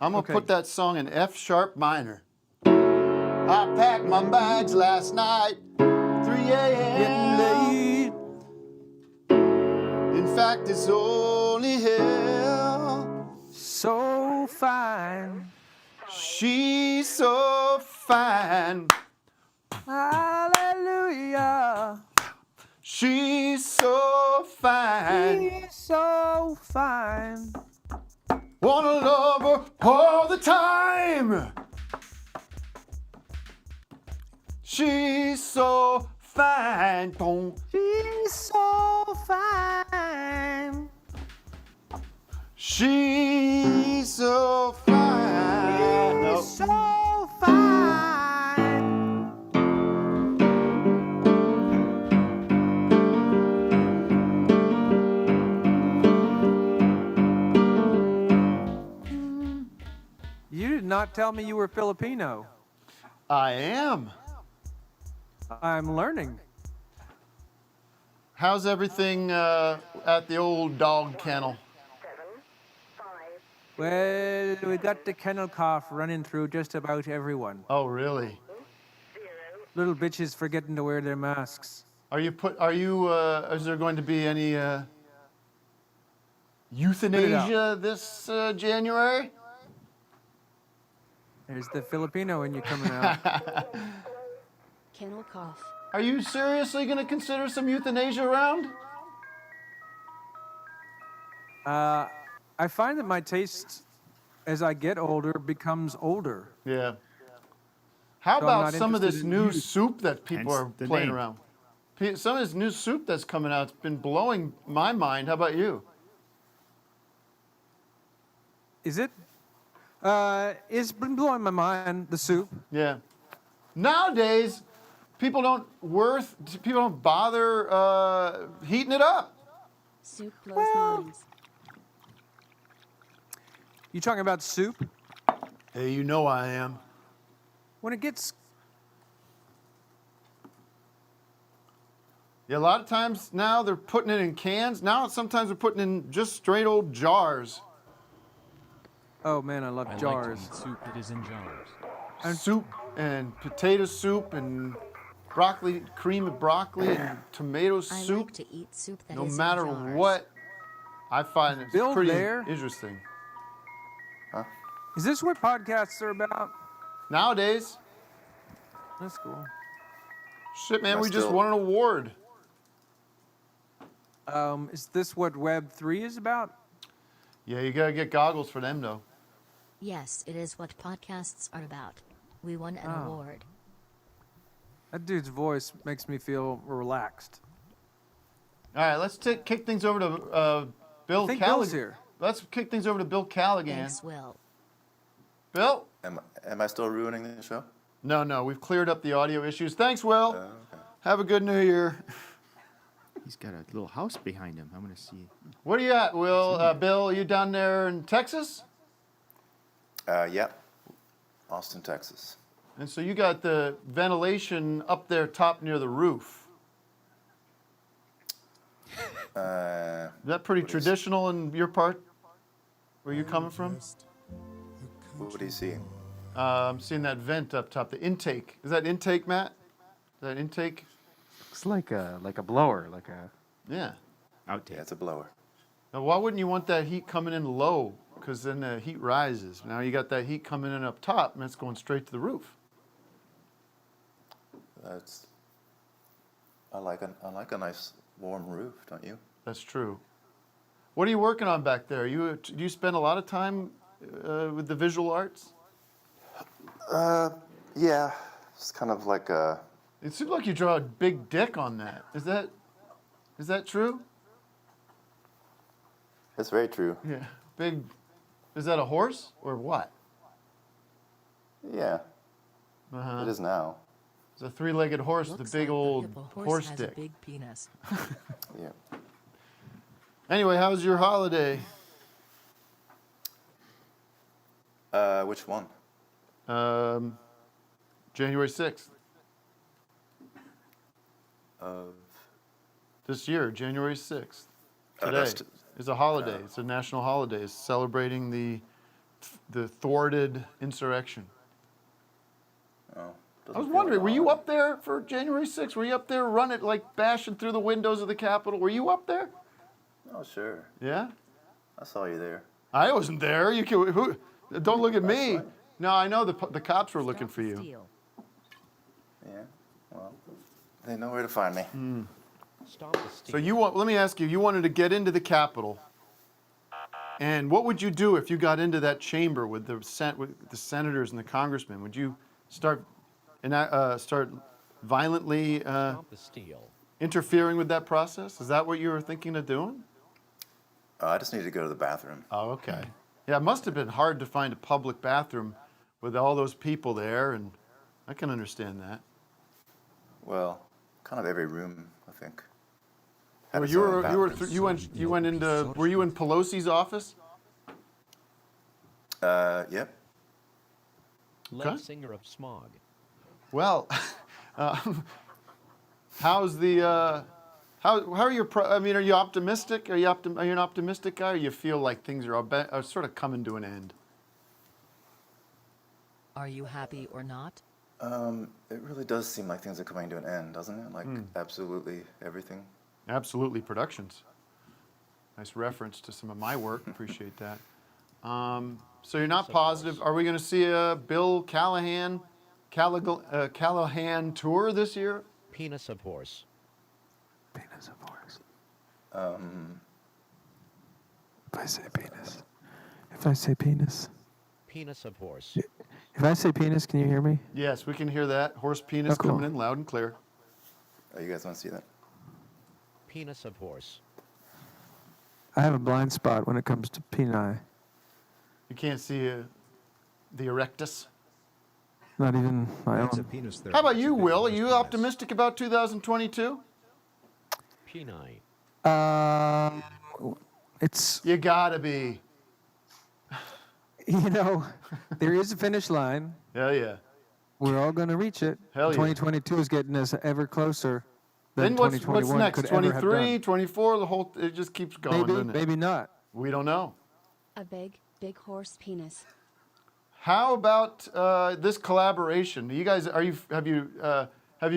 I'm going to put that song in F sharp minor. I packed my bags last night, 3 a.m. In fact, it's only hell. So fine. She's so fine. Hallelujah. She's so fine. She's so fine. Wanna love her all the time. She's so fine. She's so fine. She's so fine. She's so fine. You did not tell me you were Filipino. I am. I'm learning. How's everything at the old dog kennel? Well, we got the kennel cough running through just about everyone. Oh, really? Little bitches forgetting to wear their masks. Is there going to be any euthanasia this January? There's the Filipino in you coming out. Kennel cough. Are you seriously going to consider some euthanasia around? I find that my taste, as I get older, becomes older. Yeah. How So I'm about not some of this interested in new youth. soup that people Hence are the playing name. around? Some of this new soup that's coming out, it's been blowing my mind. How about you? Is it? It's been blowing my mind, the soup. Yeah. Nowadays, people don't bother heating it up. Soup blows minds. You talking about soup? Hey, you know I am. When it gets... Yeah, a lot of times now they're putting it in cans. Now sometimes they're putting it in just straight old jars. Oh man, I love jars. Like to eat soup that is in jars. And soup and potato soup and broccoli, cream of broccoli and tomato I soup. like to eat soup that No is matter in jars. what, I find it's Bill pretty there? interesting. Is this what podcasts are about? Nowadays, That's cool. shit, man, Am I we just still- won an award. Is this what Web 3 is about? Yeah, you gotta get goggles for them though. Yes, it is what podcasts are about. We won an Oh. award. That dude's voice makes me feel relaxed. All right, let's kick things over to Bill I think Callahan. Bill's here. Let's kick things over to Bill Callahan. Thanks, Will. Bill? Am I still ruining the show? No, we've cleared up the audio issues. Thanks, Will. Have a good New Year. He's got a little house behind him. I'm gonna see. Where are you at, Will? Bill, are you down there in Texas? Yep. Austin, Texas. And so you got the ventilation up there top near the roof. Is that pretty traditional in your part? Where you're coming from? What are you seeing? I'm seeing that vent up top, the intake. Is that intake, Matt? Is that intake? Looks like a blower, like a. Yeah. Outtake. Yeah, it's a blower. Now, why wouldn't you want that heat coming in low? Because then the heat rises. Now you got that heat coming in up top, and it's going straight to the roof. I like a nice warm roof, don't you? That's true. What are you working on back there? Do you spend a lot of time with the visual arts? Yeah. It's kind of like a. It seems like you draw a big dick on that. Is that true? It's very true. Yeah. Big. Is that a horse or what? Yeah. Uh-huh. It is now. It's a three-legged horse with a big old horse has dick. a big penis. Yeah. Anyway, how was your holiday? Which one? January 6th. Of this year, January 6th. Oh, Today is a holiday. It's a national holiday. It's celebrating the thwarted insurrection. Oh. I was wondering, were you up there for January 6th? Were you up there running, like bashing through the windows of the Capitol? Were you up there? Oh, sure. Yeah? I saw you there. I wasn't there. Don't look at me. No, I know the cops were looking for you. Yeah. Well, they know where to find me. Stop the steal. So let me ask you, you wanted to get into the Capitol. And what would you do if you got into that chamber with the senators and the congressmen? Would you start violently Stop the steal. interfering with that process? Is that what you were thinking of doing? I just need to go to the bathroom. Oh, okay. Yeah, it must have been hard to find a public bathroom with all those people there, and I can understand that. Well, kind of every room, I think. Well, you went into. Were you in Pelosi's office? Yep. Lead singer of Smog. Well, how's the How are your? I mean, are you optimistic? Are you an optimistic guy, or you feel like things are sort of coming to an end? Are you happy or not? It really does seem like things are coming to an end, doesn't it? Like absolutely everything. Absolutely Productions. Nice reference to some of my work. Appreciate that. So you're not positive. Are we going to see a Bill Callahan tour this year? Penis of horse. Penis of horse. If I say penis. If I say penis. Penis of horse. If I say penis, can you hear me? Yes, we can hear that. Horse penis coming in loud and clear. Oh, you guys want to see that? Penis of horse. I have a blind spot when it comes to peni. You can't see the erectus? Not even my own. How about you, Will? Are you optimistic about 2022? Peni. It's... You gotta be. You know, there is a finish line. Hell yeah. We're all going to reach it. Hell yeah. 2022 is getting us ever closer than Then what's 2021 next? could ever have 23, done. 24, it just keeps going, doesn't it? Maybe not. We don't know. A big horse penis. How about this collaboration? You guys, have you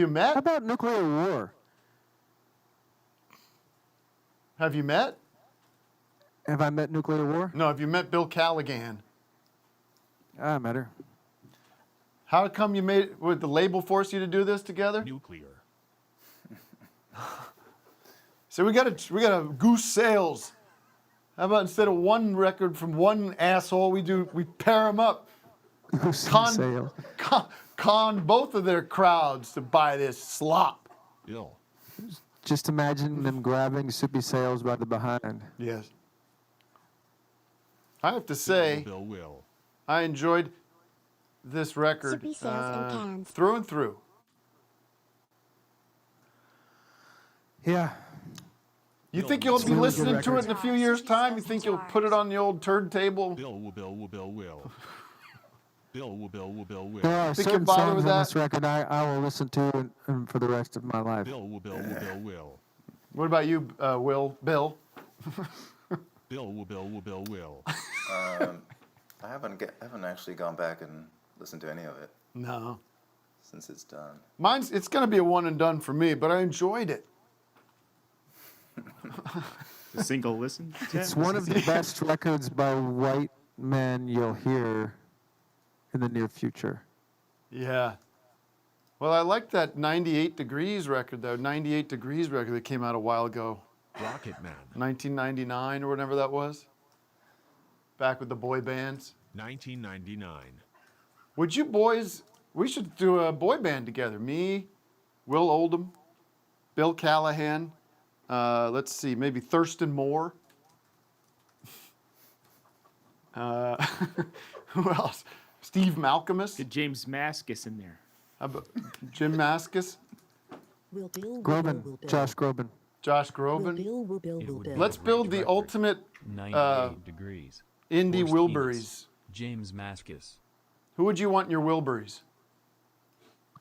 met? How about nuclear war? Have you met? Have I met nuclear war? No, have you met Bill Callahan? I met her. How come you would the label force you to do this together? Nuclear. So we gotta goose sales. How about instead of one record from one asshole, we pair them up. Con both of their crowds to buy this slop. Bill. Just imagine them grabbing Soupy Sales by the behind. Yes. I have to say, Bill will. I enjoyed this record through and through. Yeah. You think you'll be listening to it in a few years' time? You think you'll put it on the old turntable? Bill will. Bill will. There are Think you'll certain bother songs with on that? this record I will listen to for the rest of my life. Bill will. What about you, Will? Bill? Bill will. I haven't actually gone back and listened to any of it. No. Since it's done. It's going to be a one and done for me, but I enjoyed it. A single listen? It's one of the best records by white men you'll hear in the near future. Yeah. Well, I like that 98 Degrees record, though. 98 Degrees record that came out a while ago. Rocket Man. 1999 or whatever that was. Back with the boy bands. 1999. Would you boys, we should do a boy band together. Me, Will Oldham, Bill Callahan, let's see, maybe Thurston Moore. Who else? Steve Malcolmus. Get James Maskus in there. How about Jim Maskus? Groban. Josh Groban. Josh Groban. Let's build the ultimate 98 degrees. indie Horse Wilburys. Penis. James Maskus. Who would you want in your Wilburys?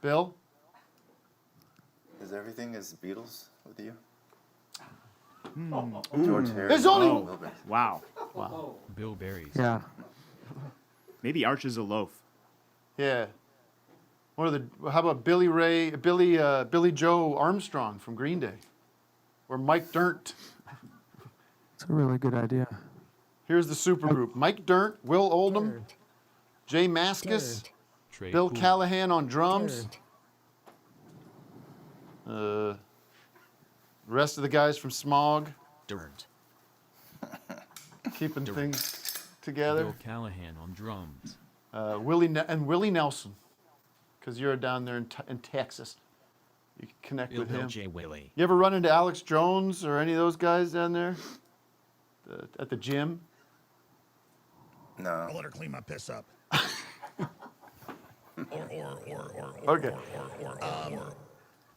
Bill? Is everything as Beatles with you? George Harrison. There's only... Wow. Bill Berries. Yeah. Maybe Arches a Loaf. Yeah. How about Billy Joe Armstrong from Green Day? Or Mike Dirnt. It's a really good idea. Here's the supergroup. Mike Dirnt, Will Oldham, Jay Maskus, Bill Callahan on drums. Rest of the guys from Smog. Dirt. Keeping things together. Bill Callahan on drums. Willie Nelson, because you're down there in Texas. You can connect with him. J. Willie. You ever run into Alex Jones or any of those guys down there at the gym? No. I'll let her clean my piss up. Okay.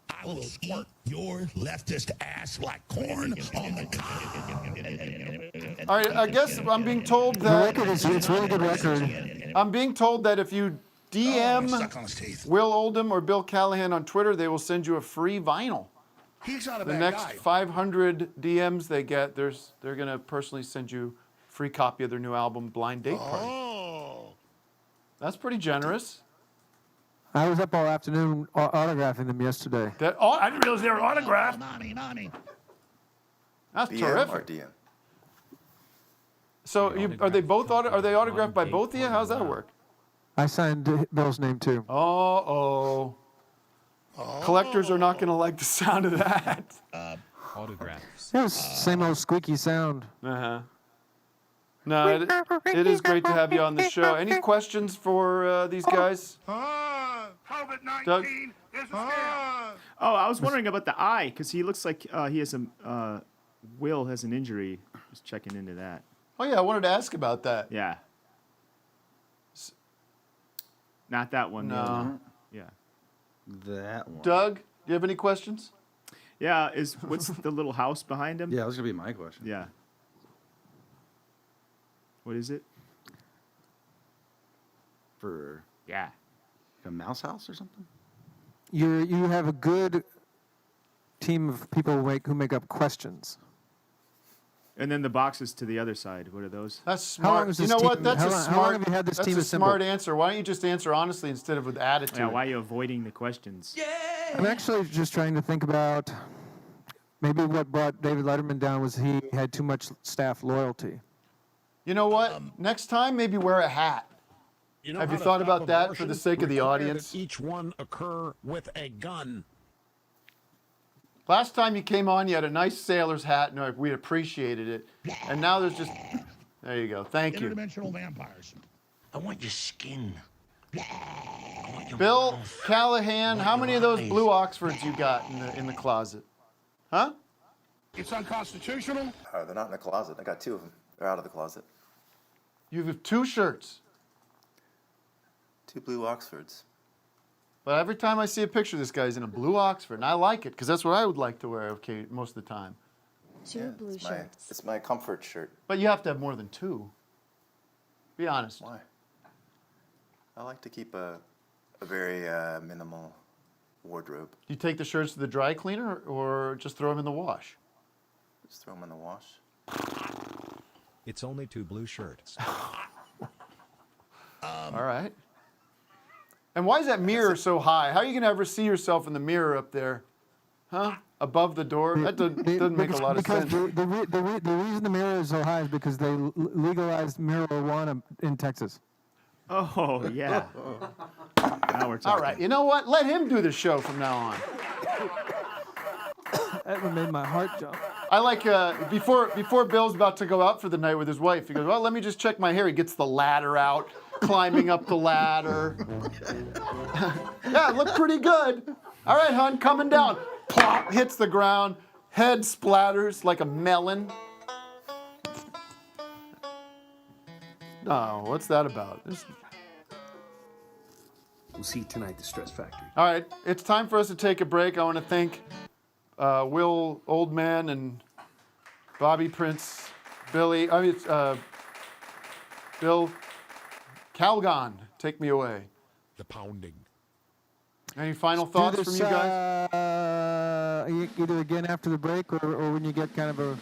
I will squirt your leftist ass like corn on the cob. All right, I guess I'm being told that... it's a really good record. I'm being told that if you DM Will Oldham or Bill Callahan on Twitter, they will send you a free vinyl. He's not a The bad next guy. 500 DMs they get, they're gonna personally send you a free copy of their new album, Blind Date Party. Oh. That's pretty generous. I was up all afternoon autographing them yesterday. I didn't realize they were autographed. Nani. That's BM terrific. or DM? So are they both are they autographed by both of you? How's that work? I signed Bill's name too. Oh. Collectors are not going to like the sound of that. Autographs. It was same old squeaky sound. Uh-huh. No, it is great to have you on the show. Any questions for these guys? COVID-19 Doug? is a scam. Oh, I was wondering about the eye because he looks like he has Will has an injury. Just checking into that. Oh yeah, I wanted to ask about that. Yeah. Not that one. the other No. one. Yeah. That one. Doug, do you have any questions? Yeah. What's the little house behind him? Yeah, that was gonna be my question. Yeah. What is it? For Yeah. a mouse house or something? You have a good team of people who make up questions. And then the boxes to the other side. What are those? That's How long smart. has You this know team- what? That's how a long- smart. how long have you had this that's team a assembled? smart answer. Why don't you just answer honestly instead of with attitude? Yeah. Why are you avoiding the questions? I'm actually just trying to think about maybe what brought David Letterman down was he had too much staff loyalty. You know what? Next time, maybe wear a hat. You know Have how you to thought stop about that for abortion? the sake of the Require audience? that each one occur with a gun. Last time you came on, you had a nice sailor's hat, and we appreciated it. And now there's just. There you go. Thank you. Interdimensional vampires. I want your skin. Bill Callahan, how many of those blue Oxfords you got in the closet? Huh? It's unconstitutional. They're not in the closet. I got 2 of them. They're out of the closet. You have 2 shirts. 2 blue Oxfords. But every time I see a picture of this guy's in a blue Oxford, and I like it because that's what I would like to wear most of the time. 2 blue shirts. It's my comfort shirt. But you have to have more than 2. Be honest. Why? I like to keep a very minimal wardrobe. Do you take the shirts to the dry cleaner or just throw them in the wash? Just throw them in the wash. It's only 2 blue shirts. All right. And why is that mirror so high? How are you going to ever see yourself in the mirror up there? Huh? Above the door? That doesn't make a lot of sense. Because the reason the mirror is so high is because they legalized marijuana in Texas. Oh, yeah. Now we're talking. All right. You know what? Let him do the show from now on. That one made my heart jump. I like, before Bill's about to go out for the night with his wife, he goes, well, let me just check my hair. He gets the ladder out, climbing up the ladder. Yeah, it looked pretty good. All right, hon, coming down. Plop, hits the ground. Head splatters like a melon. Oh, what's that about? We'll see you tonight at the Stress Factory. All right, it's time for us to take a break. I want to thank Will Oldham and Bobby Prince, Bill Callahan. Take me away. The pounding. Any final thoughts from you guys? Either again after the break or when you get kind of a.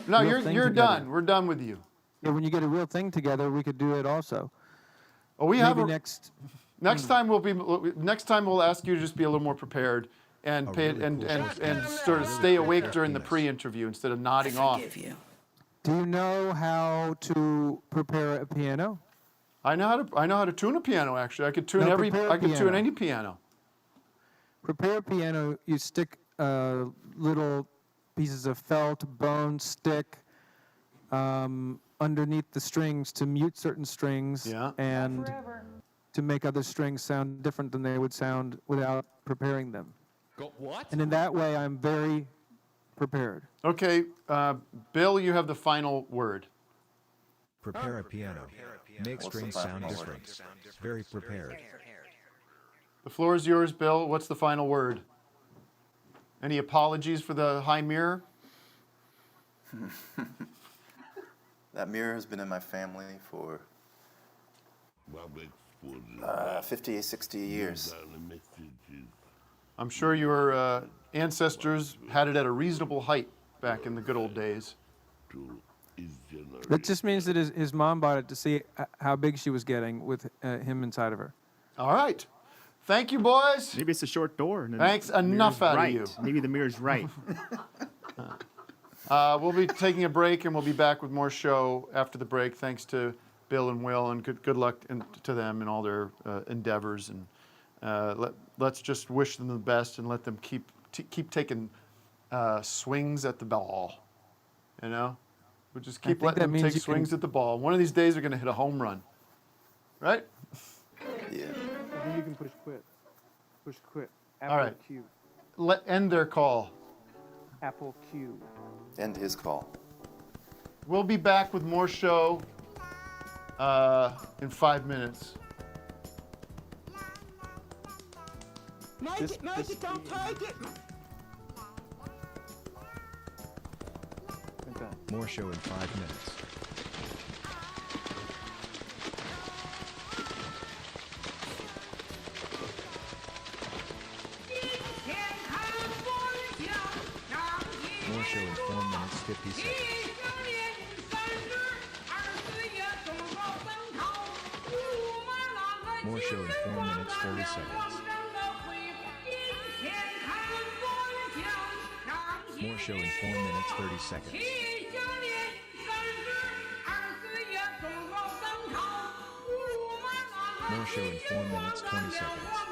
No, real thing you're together. done. We're done with you. Yeah, when you get a real thing together, we could do it also. Oh, we Maybe have next. Next time we'll ask you to just be a little more prepared and and sort of stay awake during the pre-interview instead of nodding off. Do you know how to prepare a piano? I know how to tune a piano. Actually, I could tune No, tune prepare a any piano. Prepare a piano. You stick little pieces of felt, bone, stick underneath the strings to mute certain strings and to make other strings sound different than they would sound without preparing them. What? And in that way, I'm very prepared. Okay, Bill, you have the final word. Prepare a piano. Make strings sound different. Very prepared. The floor is yours, Bill. What's the final word? Any apologies for the high mirror? That mirror has been in my family for 50, 60 years. I'm sure your ancestors had it at a reasonable height back in the good old days. That just means that his mom bought it to see how big she was getting with him inside of her. All right. Thank you, boys. Maybe it's a short door. And Thanks. the Enough mirror's out right. of you. Maybe the mirror's right. We'll be taking a break, and we'll be back with more show after the break. Thanks to Bill and Will, and good luck to them in all their endeavors. And let's just wish them the best and let them keep taking swings at the ball. You know, we'll just keep letting them take swings at the ball. One of these days, they're going to hit a home run, right? Yeah. I think you can push quit. Push quit. All right. Q. End their call. Apple Q. End his call. We'll be back with more show in 5 minutes. Make it, don't take it. More show in 5 minutes. More show in 4 minutes, 50 seconds. More show in 4 minutes, 30 seconds. More show in 4 minutes, 30 seconds. More show in 4 minutes, 20 seconds.